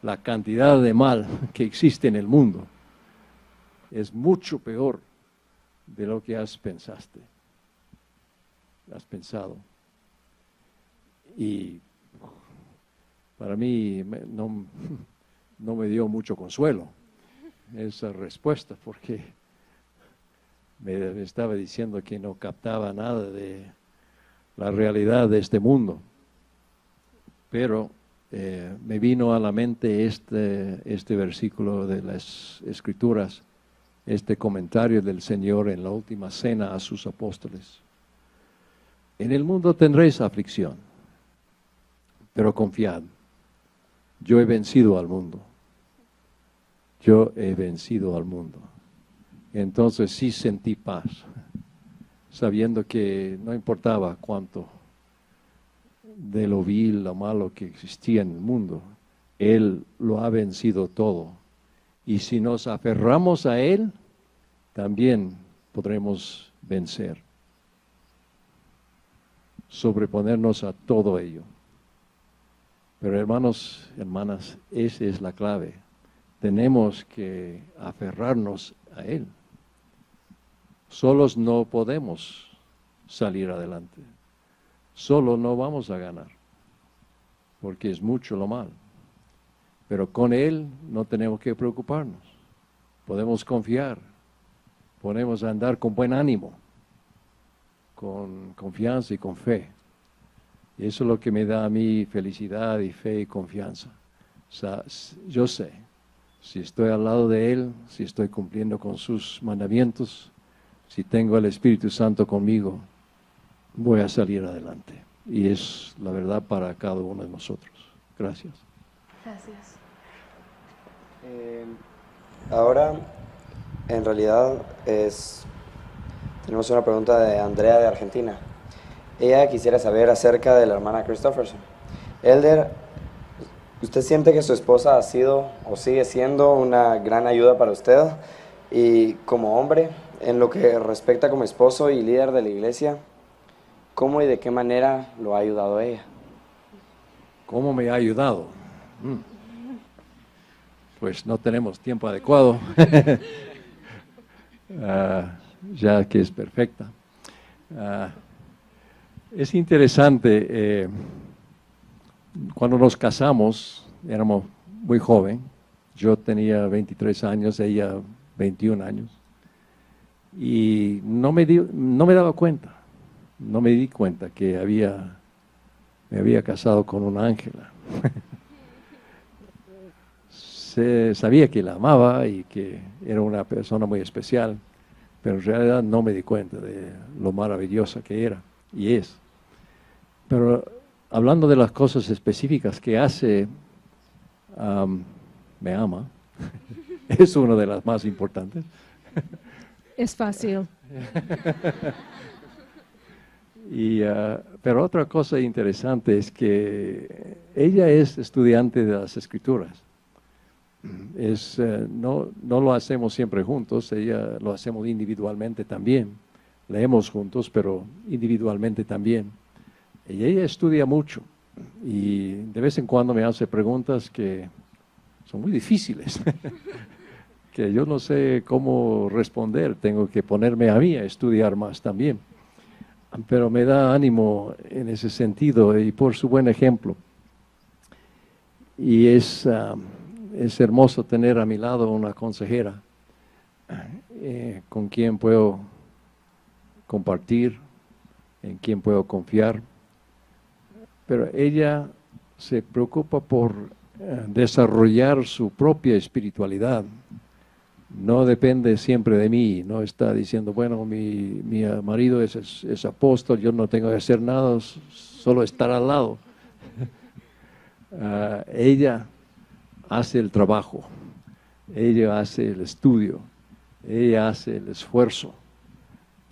la cantidad de mal que existe en el mundo. Es mucho peor de lo que has pensado. Y para mí no me dio mucho consuelo esa respuesta, porque me estaba diciendo que no captaba nada de la realidad de este mundo. Pero me vino a la mente este versículo de las Escrituras, este comentario del Señor en la última cena a sus apóstoles. En el mundo tendréis aflicción, pero confiad, yo he vencido al mundo. Yo he vencido al mundo. Entonces sí sentí paz, sabiendo que no importaba cuánto de lo vil, lo malo que existía en el mundo. Él lo ha vencido todo. Y si nos aferramos a Él, también podremos vencer. Sobreponernos a todo ello. Pero hermanos, hermanas, esa es la clave. Tenemos que aferrarnos a Él. Solos no podemos salir adelante. Solo no vamos a ganar, porque es mucho lo malo. Pero con Él no tenemos que preocuparnos. Podemos confiar, podemos andar con buen ánimo, con confianza y con fe. Y eso es lo que me da a mí felicidad y fe y confianza. O sea, yo sé, si estoy al lado de Él, si estoy cumpliendo con sus mandamientos, si tengo el Espíritu Santo conmigo, voy a salir adelante. Y es la verdad para cada uno de nosotros. Gracias. Gracias. Ahora, en realidad, tenemos una pregunta de Andrea de Argentina. Ella quisiera saber acerca de la hermana Christofferson. Elder, ¿usted siente que su esposa ha sido o sigue siendo una gran ayuda para usted? Y como hombre, en lo que respecta como esposo y líder de la iglesia, ¿cómo y de qué manera lo ha ayudado ella? ¿Cómo me ha ayudado? Pues no tenemos tiempo adecuado, ya que es perfecta. Es interesante, cuando nos casamos, éramos muy joven, yo tenía 23 años, ella 21 años, y no me daba cuenta, no me di cuenta que me había casado con una ángela. Sabía que la amaba y que era una persona muy especial, pero en realidad no me di cuenta de lo maravillosa que era y es. Pero hablando de las cosas específicas que hace, me ama, es una de las más importantes. Es fácil. Pero otra cosa interesante es que ella es estudiante de las Escrituras. No lo hacemos siempre juntos, ella lo hacemos individualmente también. Leemos juntos, pero individualmente también. Y ella estudia mucho y de vez en cuando me hace preguntas que son muy difíciles, que yo no sé cómo responder, tengo que ponerme a mí a estudiar más también. Pero me da ánimo en ese sentido y por su buen ejemplo. Y es hermoso tener a mi lado una consejera con quien puedo compartir, en quien puedo confiar. Pero ella se preocupa por desarrollar su propia espiritualidad. No depende siempre de mí, no está diciendo, bueno, mi marido es apóstol, yo no tengo que hacer nada, solo estar al lado. Ella hace el trabajo, ella hace el estudio, ella hace el esfuerzo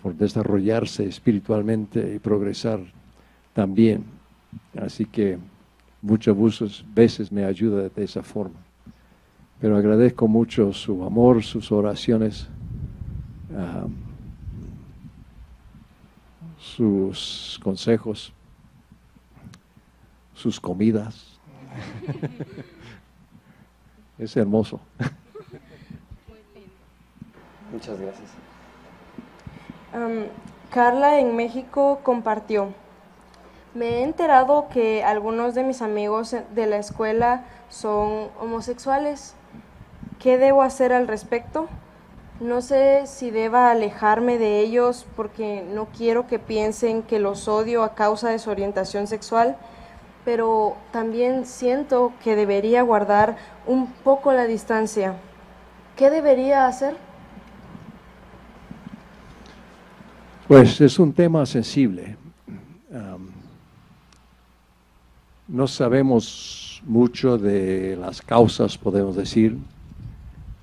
por desarrollarse espiritualmente y progresar también. Así que muchas veces me ayuda de esa forma. Pero agradezco mucho su amor, sus oraciones, sus consejos, sus comidas. Es hermoso. Muchas gracias. Carla en México compartió: me he enterado que algunos de mis amigos de la escuela son homosexuales. ¿Qué debo hacer al respecto? No sé si deba alejarme de ellos porque no quiero que piensen que los odio a causa de su orientación sexual, pero también siento que debería guardar un poco la distancia. ¿Qué debería hacer? Pues es un tema sensible. No sabemos mucho de las causas, podemos decir,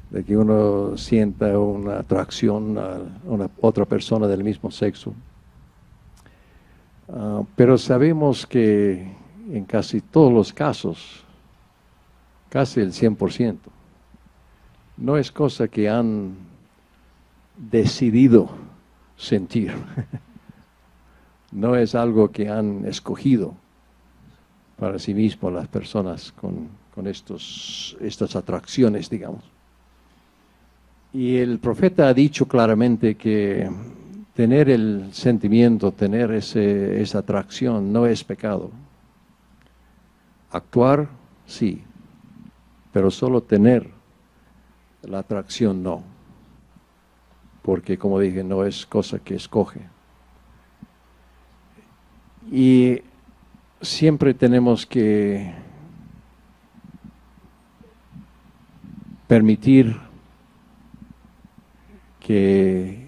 de que uno sienta una atracción a otra persona del mismo sexo. Pero sabemos que en casi todos los casos, casi el 100%, no es cosa que han decidido sentir. No es algo que han escogido para sí mismos las personas con estas atracciones, digamos. Y el profeta ha dicho claramente que tener el sentimiento, tener esa atracción no es pecado. Actuar, sí, pero solo tener la atracción no. Porque, como dije, no es cosa que escoge. Y siempre tenemos que permitir que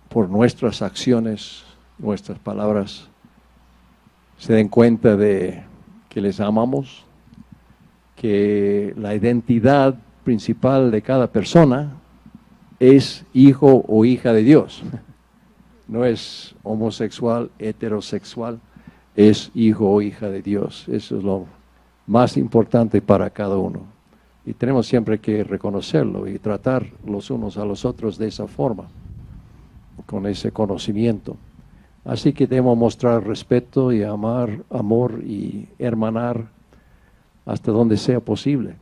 por nuestras acciones, nuestras palabras, se den cuenta de que les amamos, que la identidad principal de cada persona es hijo o hija de Dios. No es homosexual, heterosexual, es hijo o hija de Dios. Eso es lo más importante para cada uno. Y tenemos siempre que reconocerlo y tratar los unos a los otros de esa forma, con ese conocimiento. Así que debemos mostrar respeto y amor y hermanar hasta donde sea posible.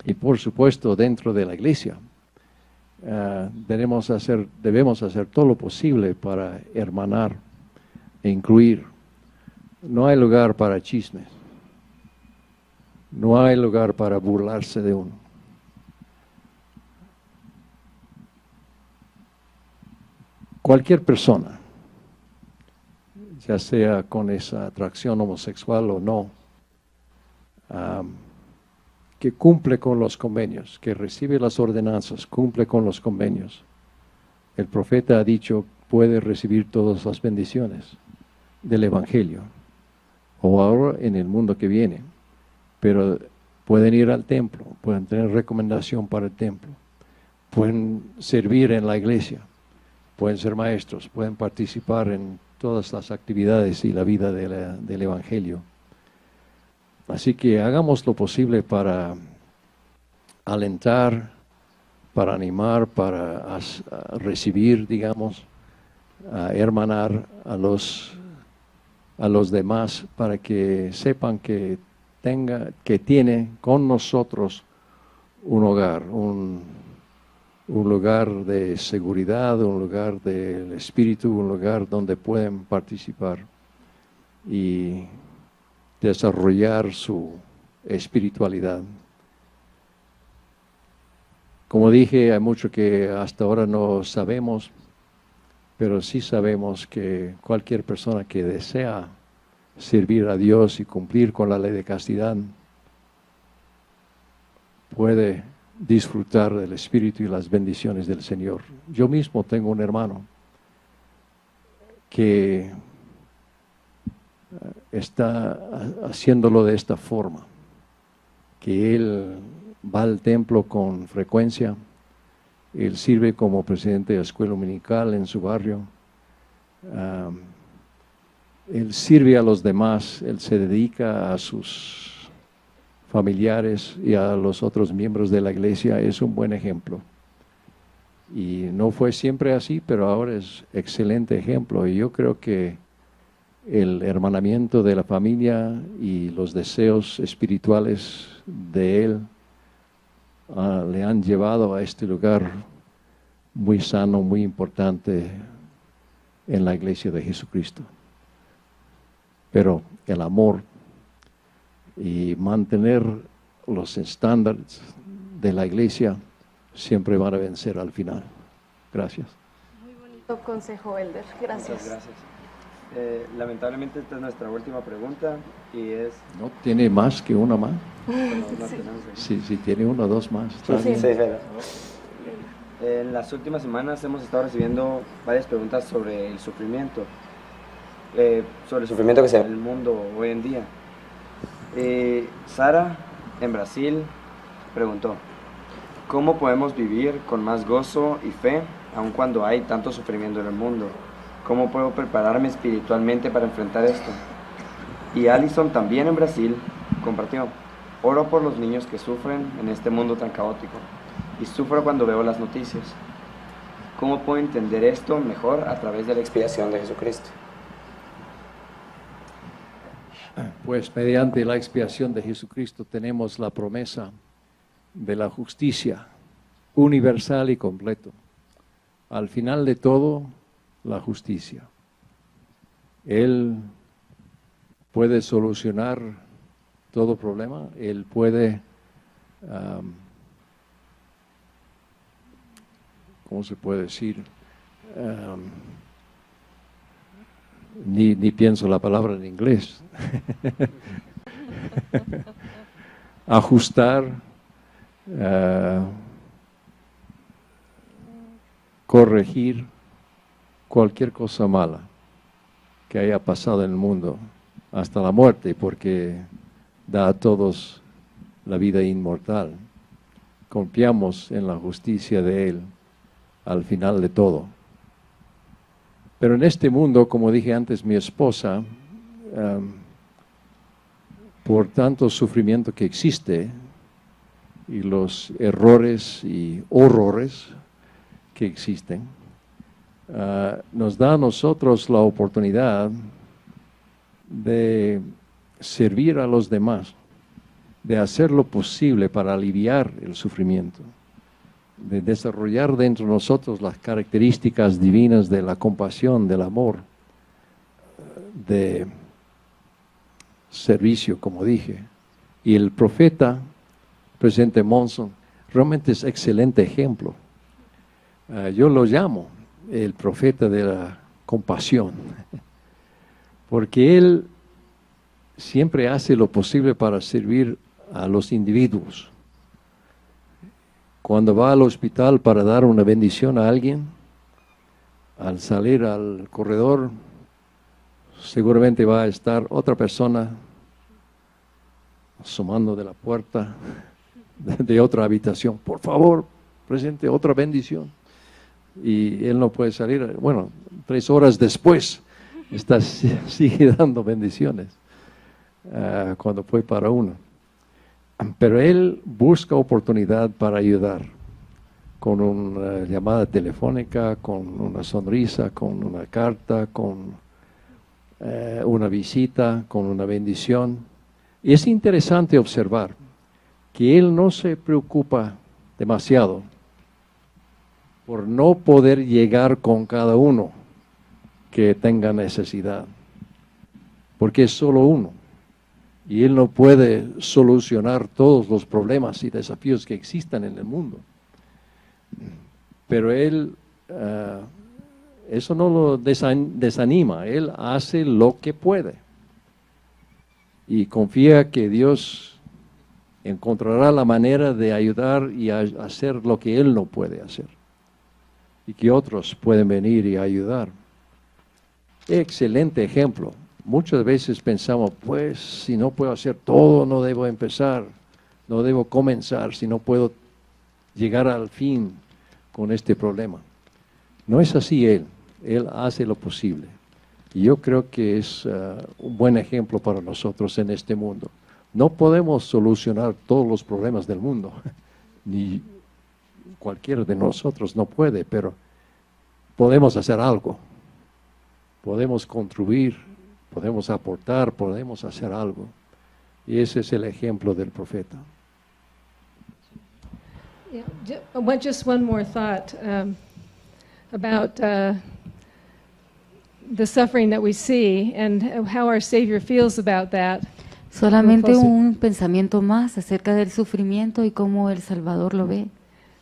Y por supuesto dentro de la iglesia. Debemos hacer todo lo posible para hermanar e incluir. No hay lugar para chismes. No hay lugar para burlarse de uno. Cualquier persona, ya sea con esa atracción homosexual o no, que cumple con los convenios, que recibe las ordenanzas, cumple con los convenios. El profeta ha dicho, puede recibir todas las bendiciones del Evangelio, o ahora en el mundo que viene, pero pueden ir al templo, pueden tener recomendación para el templo, pueden servir en la iglesia, pueden ser maestros, pueden participar en todas las actividades y la vida del Evangelio. Así que hagamos lo posible para alentar, para animar, para recibir, digamos, a hermanar a los demás, para que sepan que tiene con nosotros un hogar, un lugar de seguridad, un lugar del espíritu, un lugar donde pueden participar y desarrollar su espiritualidad. Como dije, hay mucho que hasta ahora no sabemos, pero sí sabemos que cualquier persona que desea servir a Dios y cumplir con la ley de castidad puede disfrutar del Espíritu y las bendiciones del Señor. Yo mismo tengo un hermano que está haciéndolo de esta forma, que él va al templo con frecuencia, él sirve como presidente de la escuela dominical en su barrio, él sirve a los demás, él se dedica a sus familiares y a los otros miembros de la iglesia, es un buen ejemplo. Y no fue siempre así, pero ahora es excelente ejemplo. Y yo creo que el hermanamiento de la familia y los deseos espirituales de él le han llevado a este lugar muy sano, muy importante en la iglesia de Jesucristo. Pero el amor y mantener los estándares de la iglesia siempre van a vencer al final. Gracias. Muy bonito consejo, Elder. Gracias. Muchas gracias. Lamentablemente esta es nuestra última pregunta y es... ¿No tiene más que una más? Sí. Sí, tiene una o dos más. Sí, pero en las últimas semanas hemos estado recibiendo varias preguntas sobre el sufrimiento, sobre el sufrimiento que se ve en el mundo hoy en día. Sara, en Brasil, preguntó, ¿cómo podemos vivir con más gozo y fe, aun cuando hay tanto sufrimiento en el mundo? ¿Cómo puedo prepararme espiritualmente para enfrentar esto? Y Alison también en Brasil compartió: oro por los niños que sufren en este mundo tan caótico y sufro cuando veo las noticias. ¿Cómo puedo entender esto mejor a través de la expiación de Jesucristo? Pues mediante la expiación de Jesucristo tenemos la promesa de la justicia universal y completo. Al final de todo, la justicia. Él puede solucionar todo problema, Él puede, ¿cómo se puede decir? Ni pienso la palabra en inglés. Ajustar, corregir cualquier cosa mala que haya pasado en el mundo, hasta la muerte, porque da a todos la vida inmortal. Confiamos en la justicia de Él al final de todo. Pero en este mundo, como dije antes, mi esposa, por tanto sufrimiento que existe y los errores y horrores que existen, nos da a nosotros la oportunidad de servir a los demás, de hacer lo posible para aliviar el sufrimiento, de desarrollar dentro de nosotros las características divinas de la compasión, del amor, de servicio, como dije. Y el profeta, presidente Monson, realmente es excelente ejemplo. Yo lo llamo el profeta de la compasión, porque él siempre hace lo posible para servir a los individuos. Cuando va al hospital para dar una bendición a alguien, al salir al corredor, seguramente va a estar otra persona asomando de la puerta de otra habitación. Por favor, presente otra bendición. Y él no puede salir. Bueno, 3 horas después sigue dando bendiciones cuando fue para uno. Pero él busca oportunidad para ayudar, con una llamada telefónica, con una sonrisa, con una carta, con una visita, con una bendición. Y es interesante observar que él no se preocupa demasiado por no poder llegar con cada uno que tenga necesidad, porque es solo uno. Y él no puede solucionar todos los problemas y desafíos que existan en el mundo. Pero él, eso no lo desanima, él hace lo que puede. Y confía que Dios encontrará la manera de ayudar y hacer lo que él no puede hacer. Y que otros pueden venir y ayudar. Excelente ejemplo. Muchas veces pensamos, pues, si no puedo hacer todo, no debo empezar, no debo comenzar, si no puedo llegar al fin con este problema. No es así él hace lo posible. Y yo creo que es un buen ejemplo para nosotros en este mundo. No podemos solucionar todos los problemas del mundo, ni cualquiera de nosotros no puede, pero podemos hacer algo, podemos contribuir, podemos aportar, podemos hacer algo. Y ese es el ejemplo del profeta. Yeah, just one more thought about the suffering that we see and how our Savior feels about that. Solamente un pensamiento más acerca del sufrimiento y cómo el Salvador lo ve.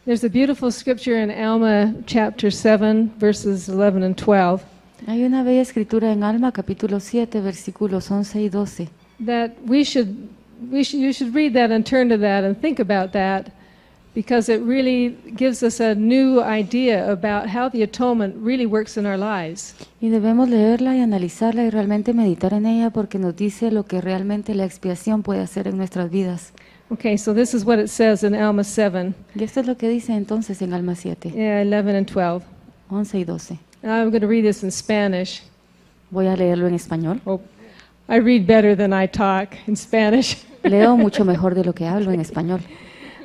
There's a beautiful scripture in Alma chapter 7 verses 11 and 12. Hay una bella escritura en Alma capítulo 7 versículos 11 y 12. That you should read that and turn to that and think about that, because it really gives us a new idea about how the atonement really works in our lives. Y debemos leerla y analizarla y realmente meditar en ella, porque nos dice lo que realmente la expiación puede hacer en nuestras vidas. Okay, so this is what it says in Alma 7. Y esto es lo que dice entonces en Alma 7. 11 and 12. 11 y 12. I'm going to read this in Spanish. Voy a leerlo en español. Oh, I read better than I talk in Spanish. Leo mucho mejor de lo que hablo en español.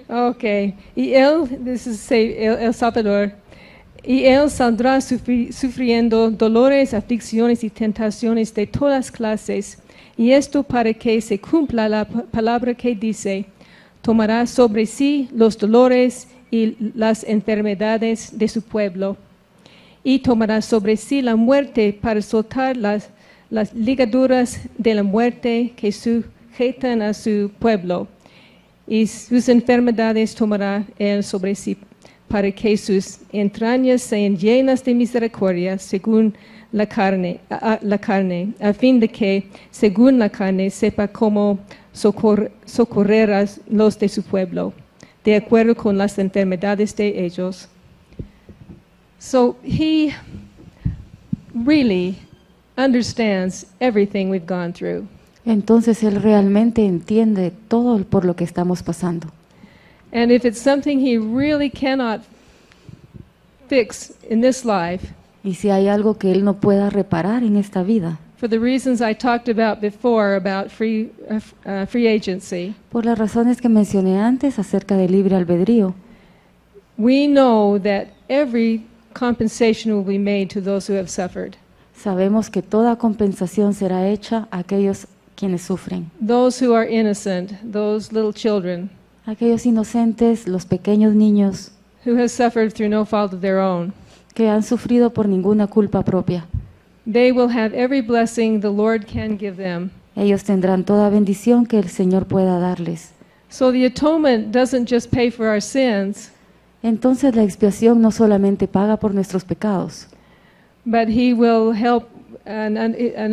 Okay. Y él, this is El Salvador, y él saldrá sufriendo dolores, aflicciones y tentaciones de todas clases, y esto para que se cumpla la palabra que dice, tomará sobre sí los dolores y las enfermedades de su pueblo, y tomará sobre sí la muerte para soltar las ligaduras de la muerte que sujetan a su pueblo, y sus enfermedades tomará él sobre sí, para que sus entrañas sean llenas de misericordia según la carne, a fin de que, según la carne, sepa cómo socorrer a los de su pueblo, de acuerdo con las enfermedades de ellos. So he really understands everything we've gone through. Entonces él realmente entiende todo por lo que estamos pasando. And if it's something he really cannot fix in this life, Y si hay algo que él no pueda reparar en esta vida, for the reasons I talked about before about free agency, por las razones que mencioné antes acerca del libre albedrío, we know that every compensation will be made to those who have suffered. sabemos que toda compensación será hecha a aquellos quienes sufren, Those who are innocent, those little children aquellos inocentes, los pequeños niños who have suffered through no fault of their own. que han sufrido por ninguna culpa propia. They will have every blessing the Lord can give them. Ellos tendrán toda bendición que el Señor pueda darles. So the atonement doesn't just pay for our sins, Entonces la expiación no solamente paga por nuestros pecados, but he will help and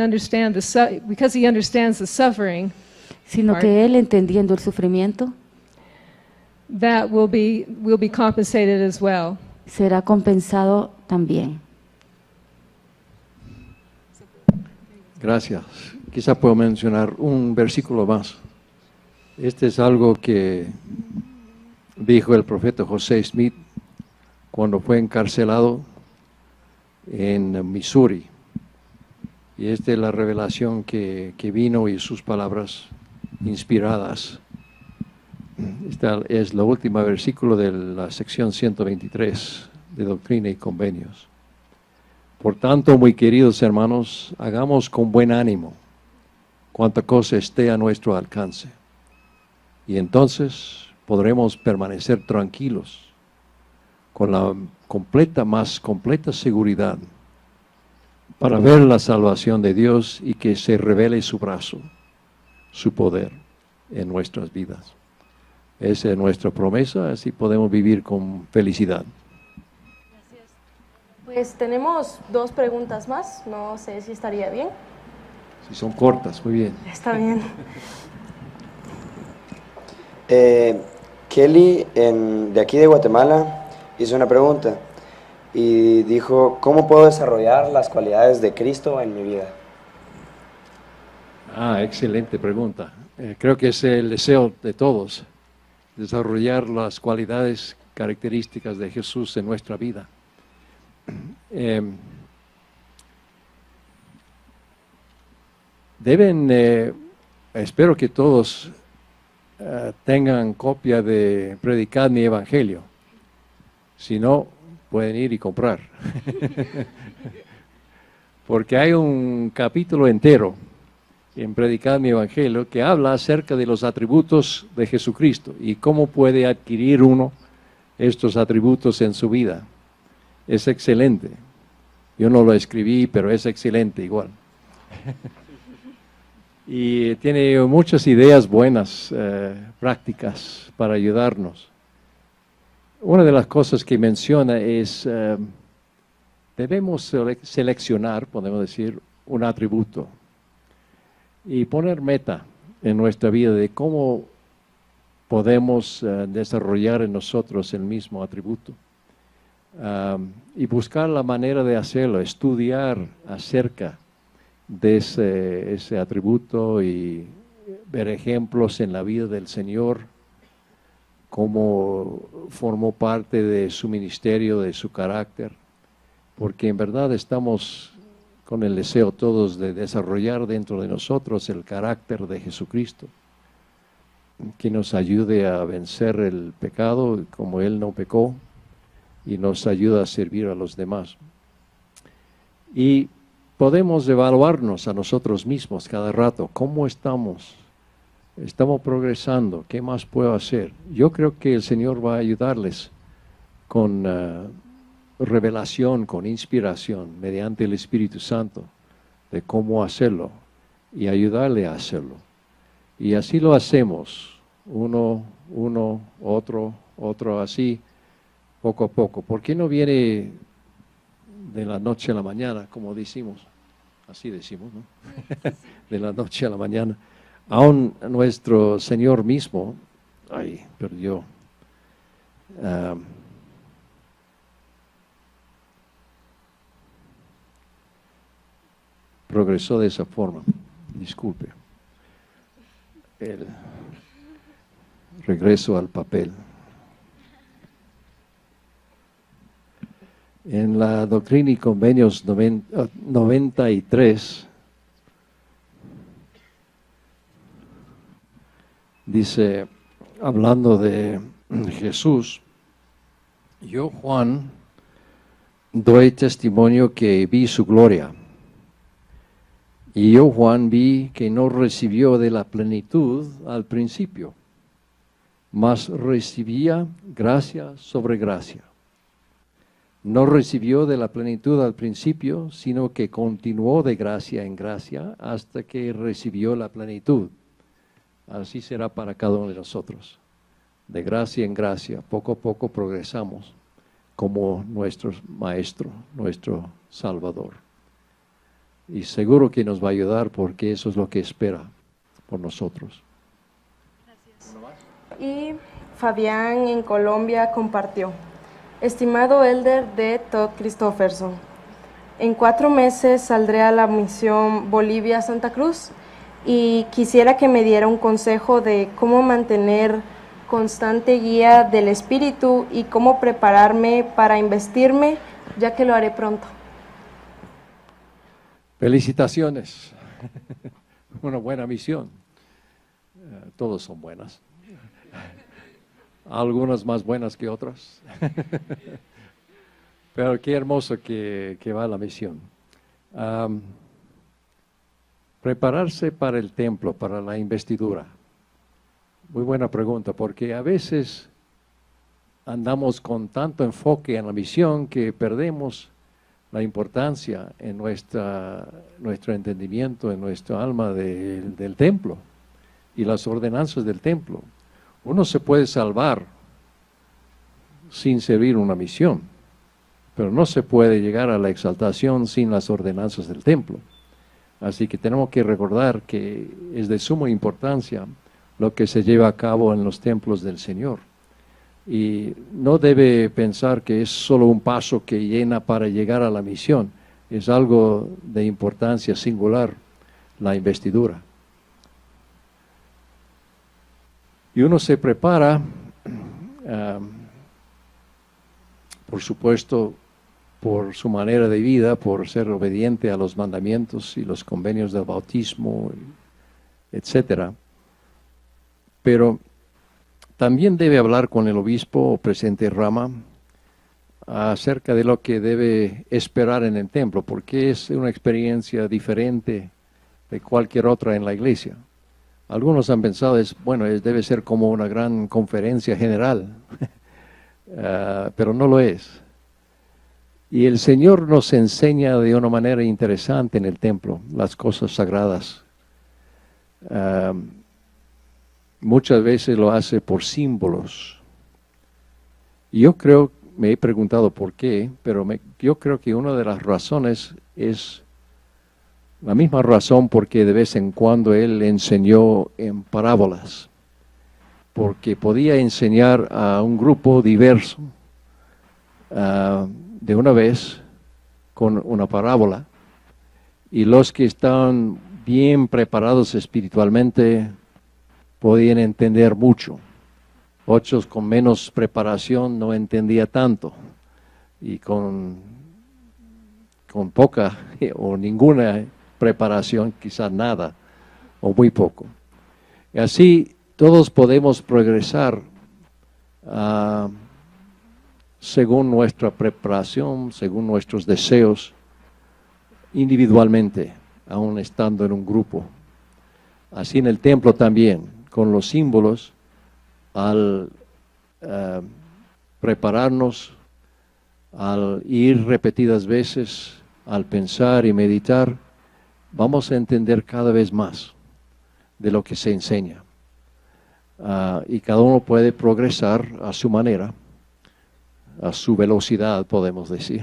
understand because he understands the suffering, sino que Él, entendiendo el sufrimiento, that will be compensated as well. será compensado también. Gracias. Quizá puedo mencionar un versículo más. Este es algo que dijo el profeta José Smith cuando fue encarcelado en Missouri. Y esta es la revelación que vino y sus palabras inspiradas. Esta es la última versículo de la sección 123 de Doctrina y Convenios. Por tanto, muy queridos hermanos, hagamos con buen ánimo cuanta cosa esté a nuestro alcance. Y entonces podremos permanecer tranquilos con la más completa seguridad para ver la salvación de Dios y que se revele su brazo, su poder en nuestras vidas. Esa es nuestra promesa, así podemos vivir con felicidad. Pues tenemos 2 preguntas más, no sé si estaría bien. Si son cortas, muy bien. Está bien. Kelly, de aquí de Guatemala, hizo una pregunta y dijo, ¿cómo puedo desarrollar las cualidades de Cristo en mi vida? Excelente pregunta. Creo que es el deseo de todos, desarrollar las cualidades características de Jesús en nuestra vida. Espero que todos tengan copia de Predicar mi Evangelio. Si no, pueden ir y comprar. Porque hay un capítulo entero en Predicar mi Evangelio que habla acerca de los atributos de Jesucristo y cómo puede adquirir uno estos atributos en su vida. Es excelente. Yo no lo escribí, pero es excelente igual. Y tiene muchas ideas buenas, prácticas para ayudarnos. Una de las cosas que menciona es, debemos seleccionar, podemos decir, un atributo y poner meta en nuestra vida de cómo podemos desarrollar en nosotros el mismo atributo. Y buscar la manera de hacerlo, estudiar acerca de ese atributo y ver ejemplos en la vida del Señor, cómo formó parte de su ministerio, de su carácter, porque en verdad estamos con el deseo todos de desarrollar dentro de nosotros el carácter de Jesucristo, que nos ayude a vencer el pecado como Él no pecó y nos ayuda a servir a los demás. Y podemos evaluarnos a nosotros mismos cada rato, ¿cómo estamos? ¿Estamos progresando? ¿Qué más puedo hacer? Yo creo que el Señor va a ayudarles con revelación, con inspiración, mediante el Espíritu Santo, de cómo hacerlo y ayudarle a hacerlo. Y así lo hacemos, uno, otro, así, poco a poco. ¿Por qué no viene de la noche a la mañana, como decimos? Así decimos, ¿no? De la noche a la mañana. Aún nuestro Señor mismo, perdió. Progresó de esa forma, disculpe. El regreso al papel. En la Doctrina y Convenios 93, dice, hablando de Jesús, yo, Juan, doy testimonio que vi su gloria. Y yo, Juan, vi que no recibió de la plenitud al principio, mas recibía gracia sobre gracia. No recibió de la plenitud al principio, sino que continuó de gracia en gracia hasta que recibió la plenitud. Así será para cada uno de nosotros. De gracia en gracia, poco a poco progresamos como nuestro Maestro, nuestro Salvador. Y seguro que nos va a ayudar porque eso es lo que espera por nosotros. Gracias. Y Fabián en Colombia compartió: estimado Elder D. Todd Christofferson, en 4 meses saldré a la misión Bolivia-Santa Cruz y quisiera que me diera un consejo de cómo mantener constante guía del Espíritu y cómo prepararme para investirme, ya que lo haré pronto. Felicitaciones. Una buena misión. Todas son buenas. Algunas más buenas que otras. Pero qué hermoso que va la misión. Prepararse para el templo, para la investidura. Muy buena pregunta, porque a veces andamos con tanto enfoque en la misión que perdemos la importancia en nuestro entendimiento, en nuestro alma del templo y las ordenanzas del templo. Uno se puede salvar sin servir una misión, pero no se puede llegar a la exaltación sin las ordenanzas del templo. Así que tenemos que recordar que es de suma importancia lo que se lleva a cabo en los templos del Señor. Y no debe pensar que es solo un paso que llena para llegar a la misión. Es algo de importancia singular, la investidura. Y uno se prepara, por supuesto, por su manera de vida, por ser obediente a los mandamientos y los convenios del bautismo, etcétera. Pero también debe hablar con el obispo o presidente Rama acerca de lo que debe esperar en el templo, porque es una experiencia diferente de cualquier otra en la iglesia. Algunos han pensado, debe ser como una gran conferencia general, pero no lo es. Y el Señor nos enseña de una manera interesante en el templo las cosas sagradas. Muchas veces lo hace por símbolos. Y yo creo, me he preguntado por qué, pero yo creo que una de las razones es la misma razón porque de vez en cuando Él enseñó en parábolas. Porque podía enseñar a un grupo diverso de una vez con una parábola. Y los que estaban bien preparados espiritualmente podían entender mucho. Otros con menos preparación no entendía tanto. Y con con poca o ninguna preparación, quizás nada o muy poco. Y así todos podemos progresar según nuestra preparación, según nuestros deseos, individualmente, aún estando en un grupo. Así en el templo también, con los símbolos, al prepararnos, al ir repetidas veces, al pensar y meditar, vamos a entender cada vez más de lo que se enseña. Y cada uno puede progresar a su manera, a su velocidad, podemos decir,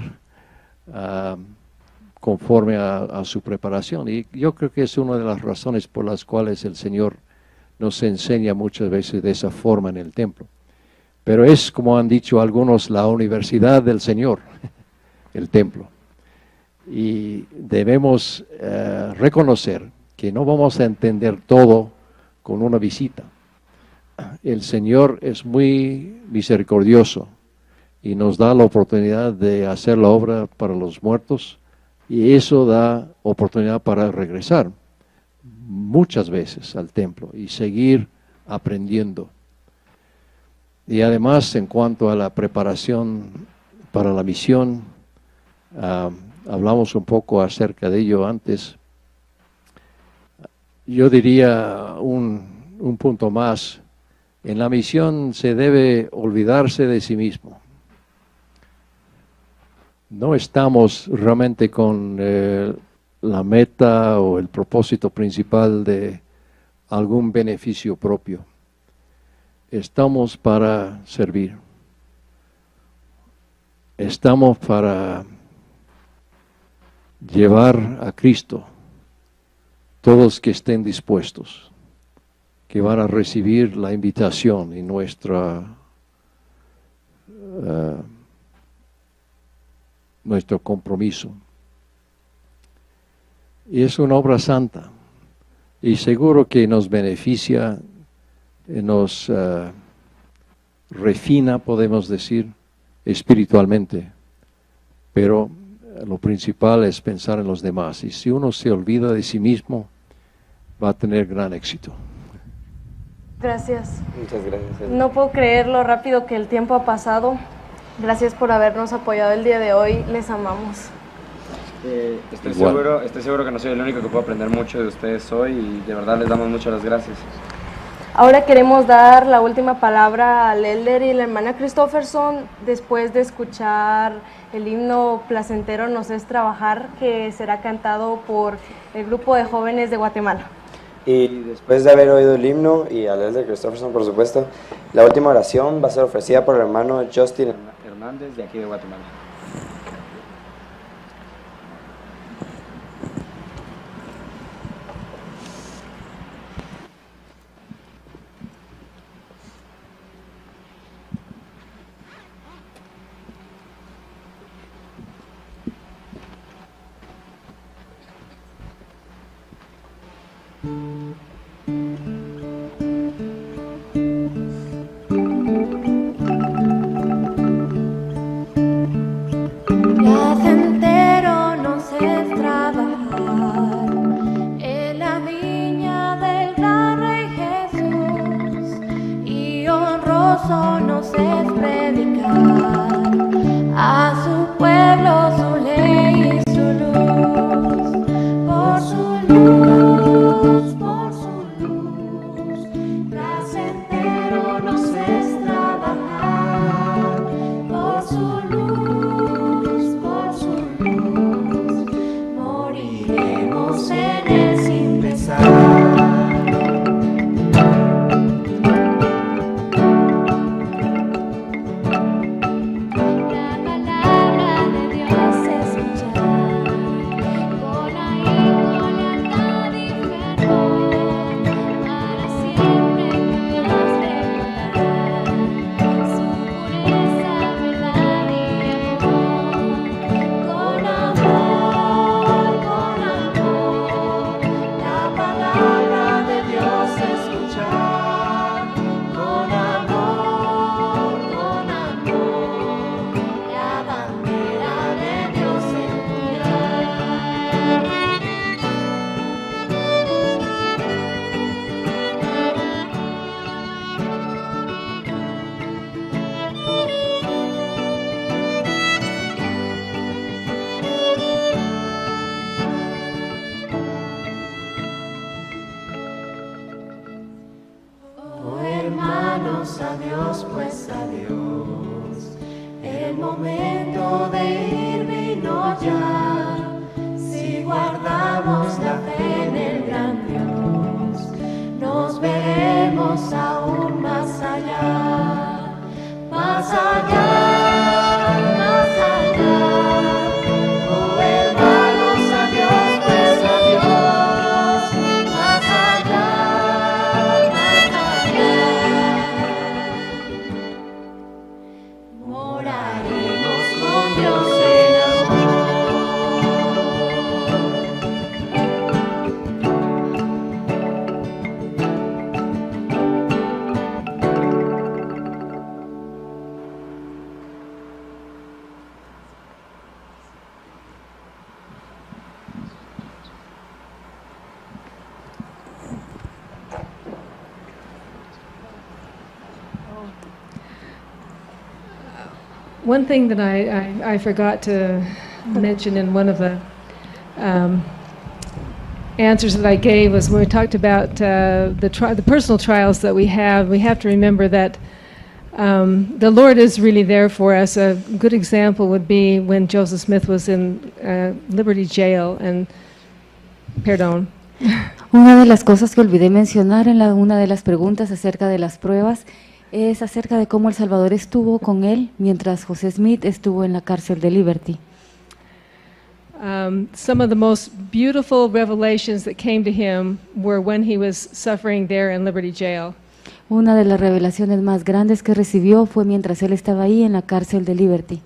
conforme a su preparación. Y yo creo que es una de las razones por las cuales el Señor nos enseña muchas veces de esa forma en el templo. Pero es, como han dicho algunos, la universidad del Señor, el templo. Y debemos reconocer que no vamos a entender todo con una visita. El Señor es muy misericordioso y nos da la oportunidad de hacer la obra para los muertos, y eso da oportunidad para regresar muchas veces al templo y seguir aprendiendo. Y además, en cuanto a la preparación para la misión, hablamos un poco acerca de ello antes. Yo diría un punto más. En la misión se debe olvidarse de sí mismo. No estamos realmente con la meta o el propósito principal de algún beneficio propio. Estamos para servir. Estamos para llevar a Cristo todos que estén dispuestos, que van a recibir la invitación y nuestro compromiso. Y es una obra santa, y seguro que nos beneficia, nos refina, podemos decir, espiritualmente, pero lo principal es pensar en los demás, y si uno se olvida de sí mismo, va a tener gran éxito. Gracias. Muchas gracias. No puedo creer lo rápido que el tiempo ha pasado. Gracias por habernos apoyado el día de hoy. Les amamos. Estoy seguro que no soy el único que puedo aprender mucho de ustedes hoy, y de verdad les damos muchas las gracias. Ahora queremos dar la última palabra al elder y la hermana Christofferson después de escuchar el himno Placentero nos es trabajar, que será cantado por el grupo de jóvenes de Guatemala. Y después de haber oído el himno y al elder Christofferson, por supuesto, la última oración va a ser ofrecida por el hermano Justin Hernández de aquí de Guatemala. Placentero nos es trabajar en la viña del gran Rey Jesús, y honroso nos es predicar a su pueblo su ley y su luz, por su luz, por su luz. Placentero nos es trabajar por su luz, por su luz. Moriremos en él sin pesar. Para siempre adiós, pues adiós. El momento de ir vino ya. Si guardamos la fe en el gran Dios, nos veremos aún más allá, más allá, más allá. Oh hermanos, adiós, pues adiós, más allá, más allá. Moraremos con Dios en amor. One thing that I forgot to mention in one of the answers that I gave was when we talked about the personal trials that we have to remember that the Lord is really there for us. A good example would be when Joseph Smith was in Liberty Jail and perdón. Una de las cosas que olvidé mencionar en una de las preguntas acerca de las pruebas es acerca de cómo El Salvador estuvo con él mientras José Smith estuvo en la cárcel de Liberty. Some of the most beautiful revelations that came to him were when he was suffering there in Liberty Jail. Una de las revelaciones más grandes que recibió fue mientras él estaba ahí en la cárcel de Liberty.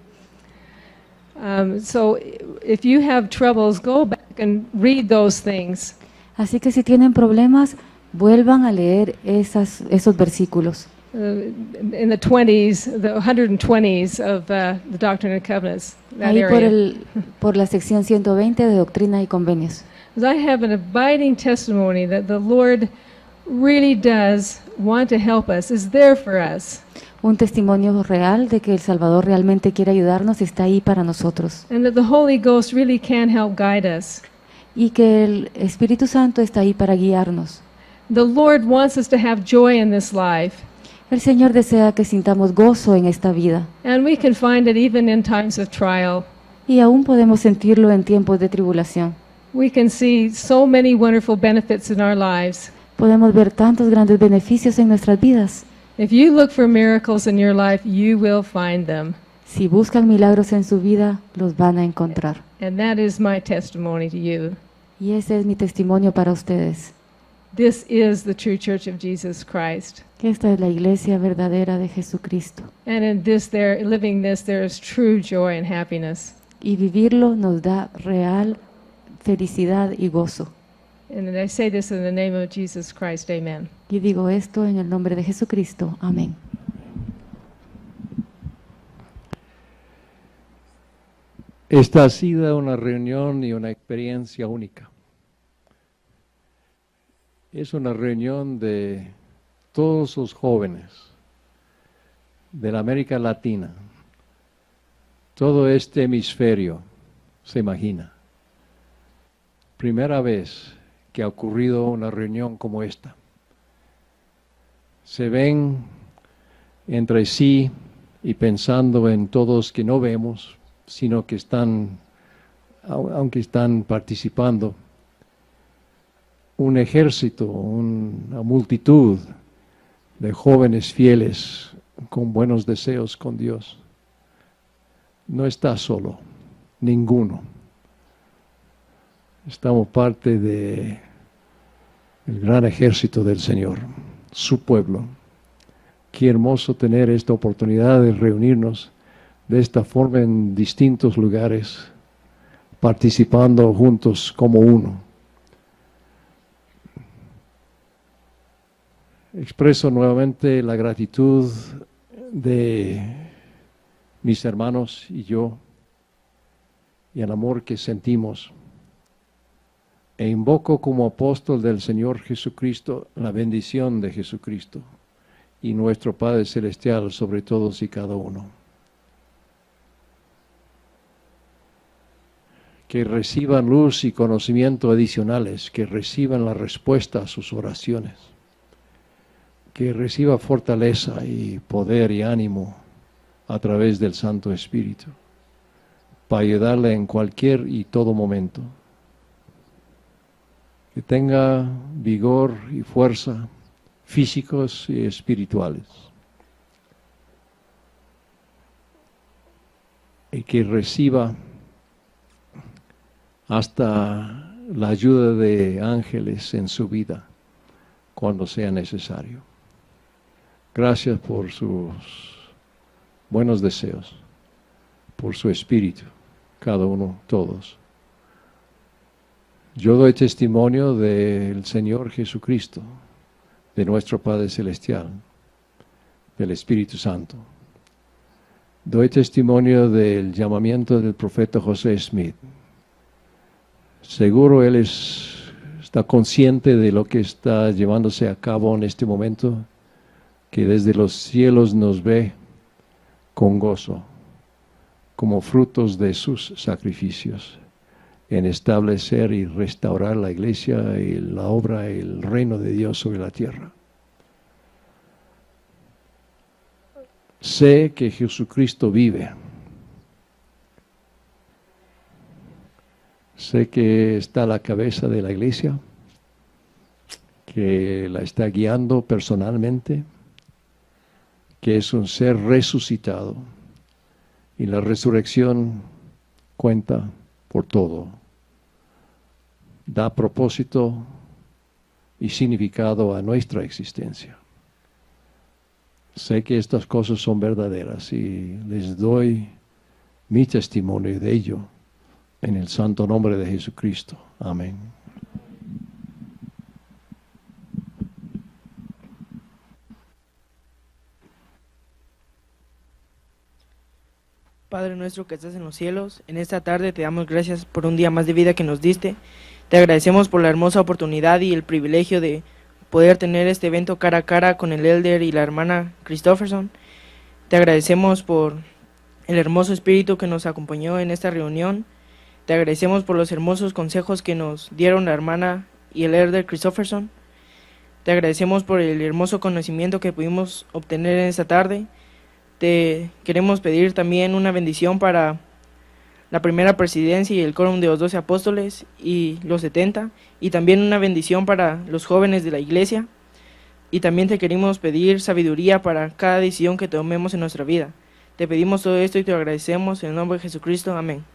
So if you have troubles, go back and read those things. Así que si tienen problemas, vuelvan a leer esos versículos. In the 20s, the 120s of the Doctrine and Covenants, that Ahí area. por la sección 120 de Doctrina y Convenios. Because I have an abiding testimony that the Lord really does want to help us, is there for us. Un testimonio real de que El Salvador realmente quiere ayudarnos, está ahí para nosotros. And that the Holy Ghost really can help guide us. Y que el Espíritu Santo está ahí para guiarnos. The Lord wants us to have joy in this life. El Señor desea que sintamos gozo en esta vida. And we can find it even in times of trial. Y aún podemos sentirlo en tiempos de tribulación. We can see so many wonderful benefits in our lives. Podemos ver tantos grandes beneficios en nuestras vidas. If you look for miracles in your life, you will find them. Si buscan milagros en su vida, los van a encontrar. And that is my testimony to you. Y ese es mi testimonio para ustedes. This is the true church of Jesus Christ. Que esta es la iglesia verdadera de Jesucristo. And in this, living this, there is true joy and happiness. Y vivirlo nos da real felicidad y gozo. And I say this in the name of Jesus Christ. Amen. Y digo esto en el nombre de Jesucristo. Amén. Esta ha sido una reunión y una experiencia única. Es una reunión de todos los jóvenes de la América Latina, todo este hemisferio, se imagina. Primera vez que ha ocurrido una reunión como esta. Se ven entre sí y pensando en todos que no vemos, sino que están, aunque están participando, un ejército, una multitud de jóvenes fieles con buenos deseos con Dios. No está solo, ninguno. Estamos parte del gran ejército del Señor, su pueblo. Qué hermoso tener esta oportunidad de reunirnos de esta forma en distintos lugares, participando juntos como uno. Expreso nuevamente la gratitud de mis hermanos y yo, y el amor que sentimos. E invoco como apóstol del Señor Jesucristo la bendición de Jesucristo y nuestro Padre Celestial sobre todos y cada uno. Que reciban luz y conocimiento adicionales, que reciban la respuesta a sus oraciones. que reciba fortaleza y poder y ánimo a través del Santo Espíritu, para ayudarle en cualquier y todo momento. Que tenga vigor y fuerza físicos y espirituales. Y que reciba hasta la ayuda de ángeles en su vida cuando sea necesario. Gracias por sus buenos deseos, por su espíritu, cada uno, todos. Yo doy testimonio del Señor Jesucristo, de nuestro Padre Celestial, del Espíritu Santo. Doy testimonio del llamamiento del profeta José Smith. Seguro él está consciente de lo que está llevándose a cabo en este momento, que desde los cielos nos ve con gozo, como frutos de sus sacrificios, en establecer y restaurar la iglesia y la obra y el reino de Dios sobre la tierra. Sé que Jesucristo vive. Sé que está a la cabeza de la iglesia, que la está guiando personalmente, que es un ser resucitado y la resurrección cuenta por todo. Da propósito y significado a nuestra existencia. Sé que estas cosas son verdaderas y les doy mi testimonio de ello en el santo nombre de Jesucristo. Amén. Padre nuestro que estás en los cielos, en esta tarde te damos gracias por un día más de vida que nos diste. Te agradecemos por la hermosa oportunidad y el privilegio de poder tener este evento cara a cara con el elder y la hermana Christofferson. Te agradecemos por el hermoso espíritu que nos acompañó en esta reunión. Te agradecemos por los hermosos consejos que nos dieron la hermana y el elder Christofferson. Te agradecemos por el hermoso conocimiento que pudimos obtener en esta tarde. Te queremos pedir también una bendición para la primera presidencia y el quórum de los 12 apóstoles y los 70, y también una bendición para los jóvenes de la iglesia, y también te queremos pedir sabiduría para cada decisión que tomemos en nuestra vida. Te pedimos todo esto y te lo agradecemos en el nombre de Jesucristo. Amén.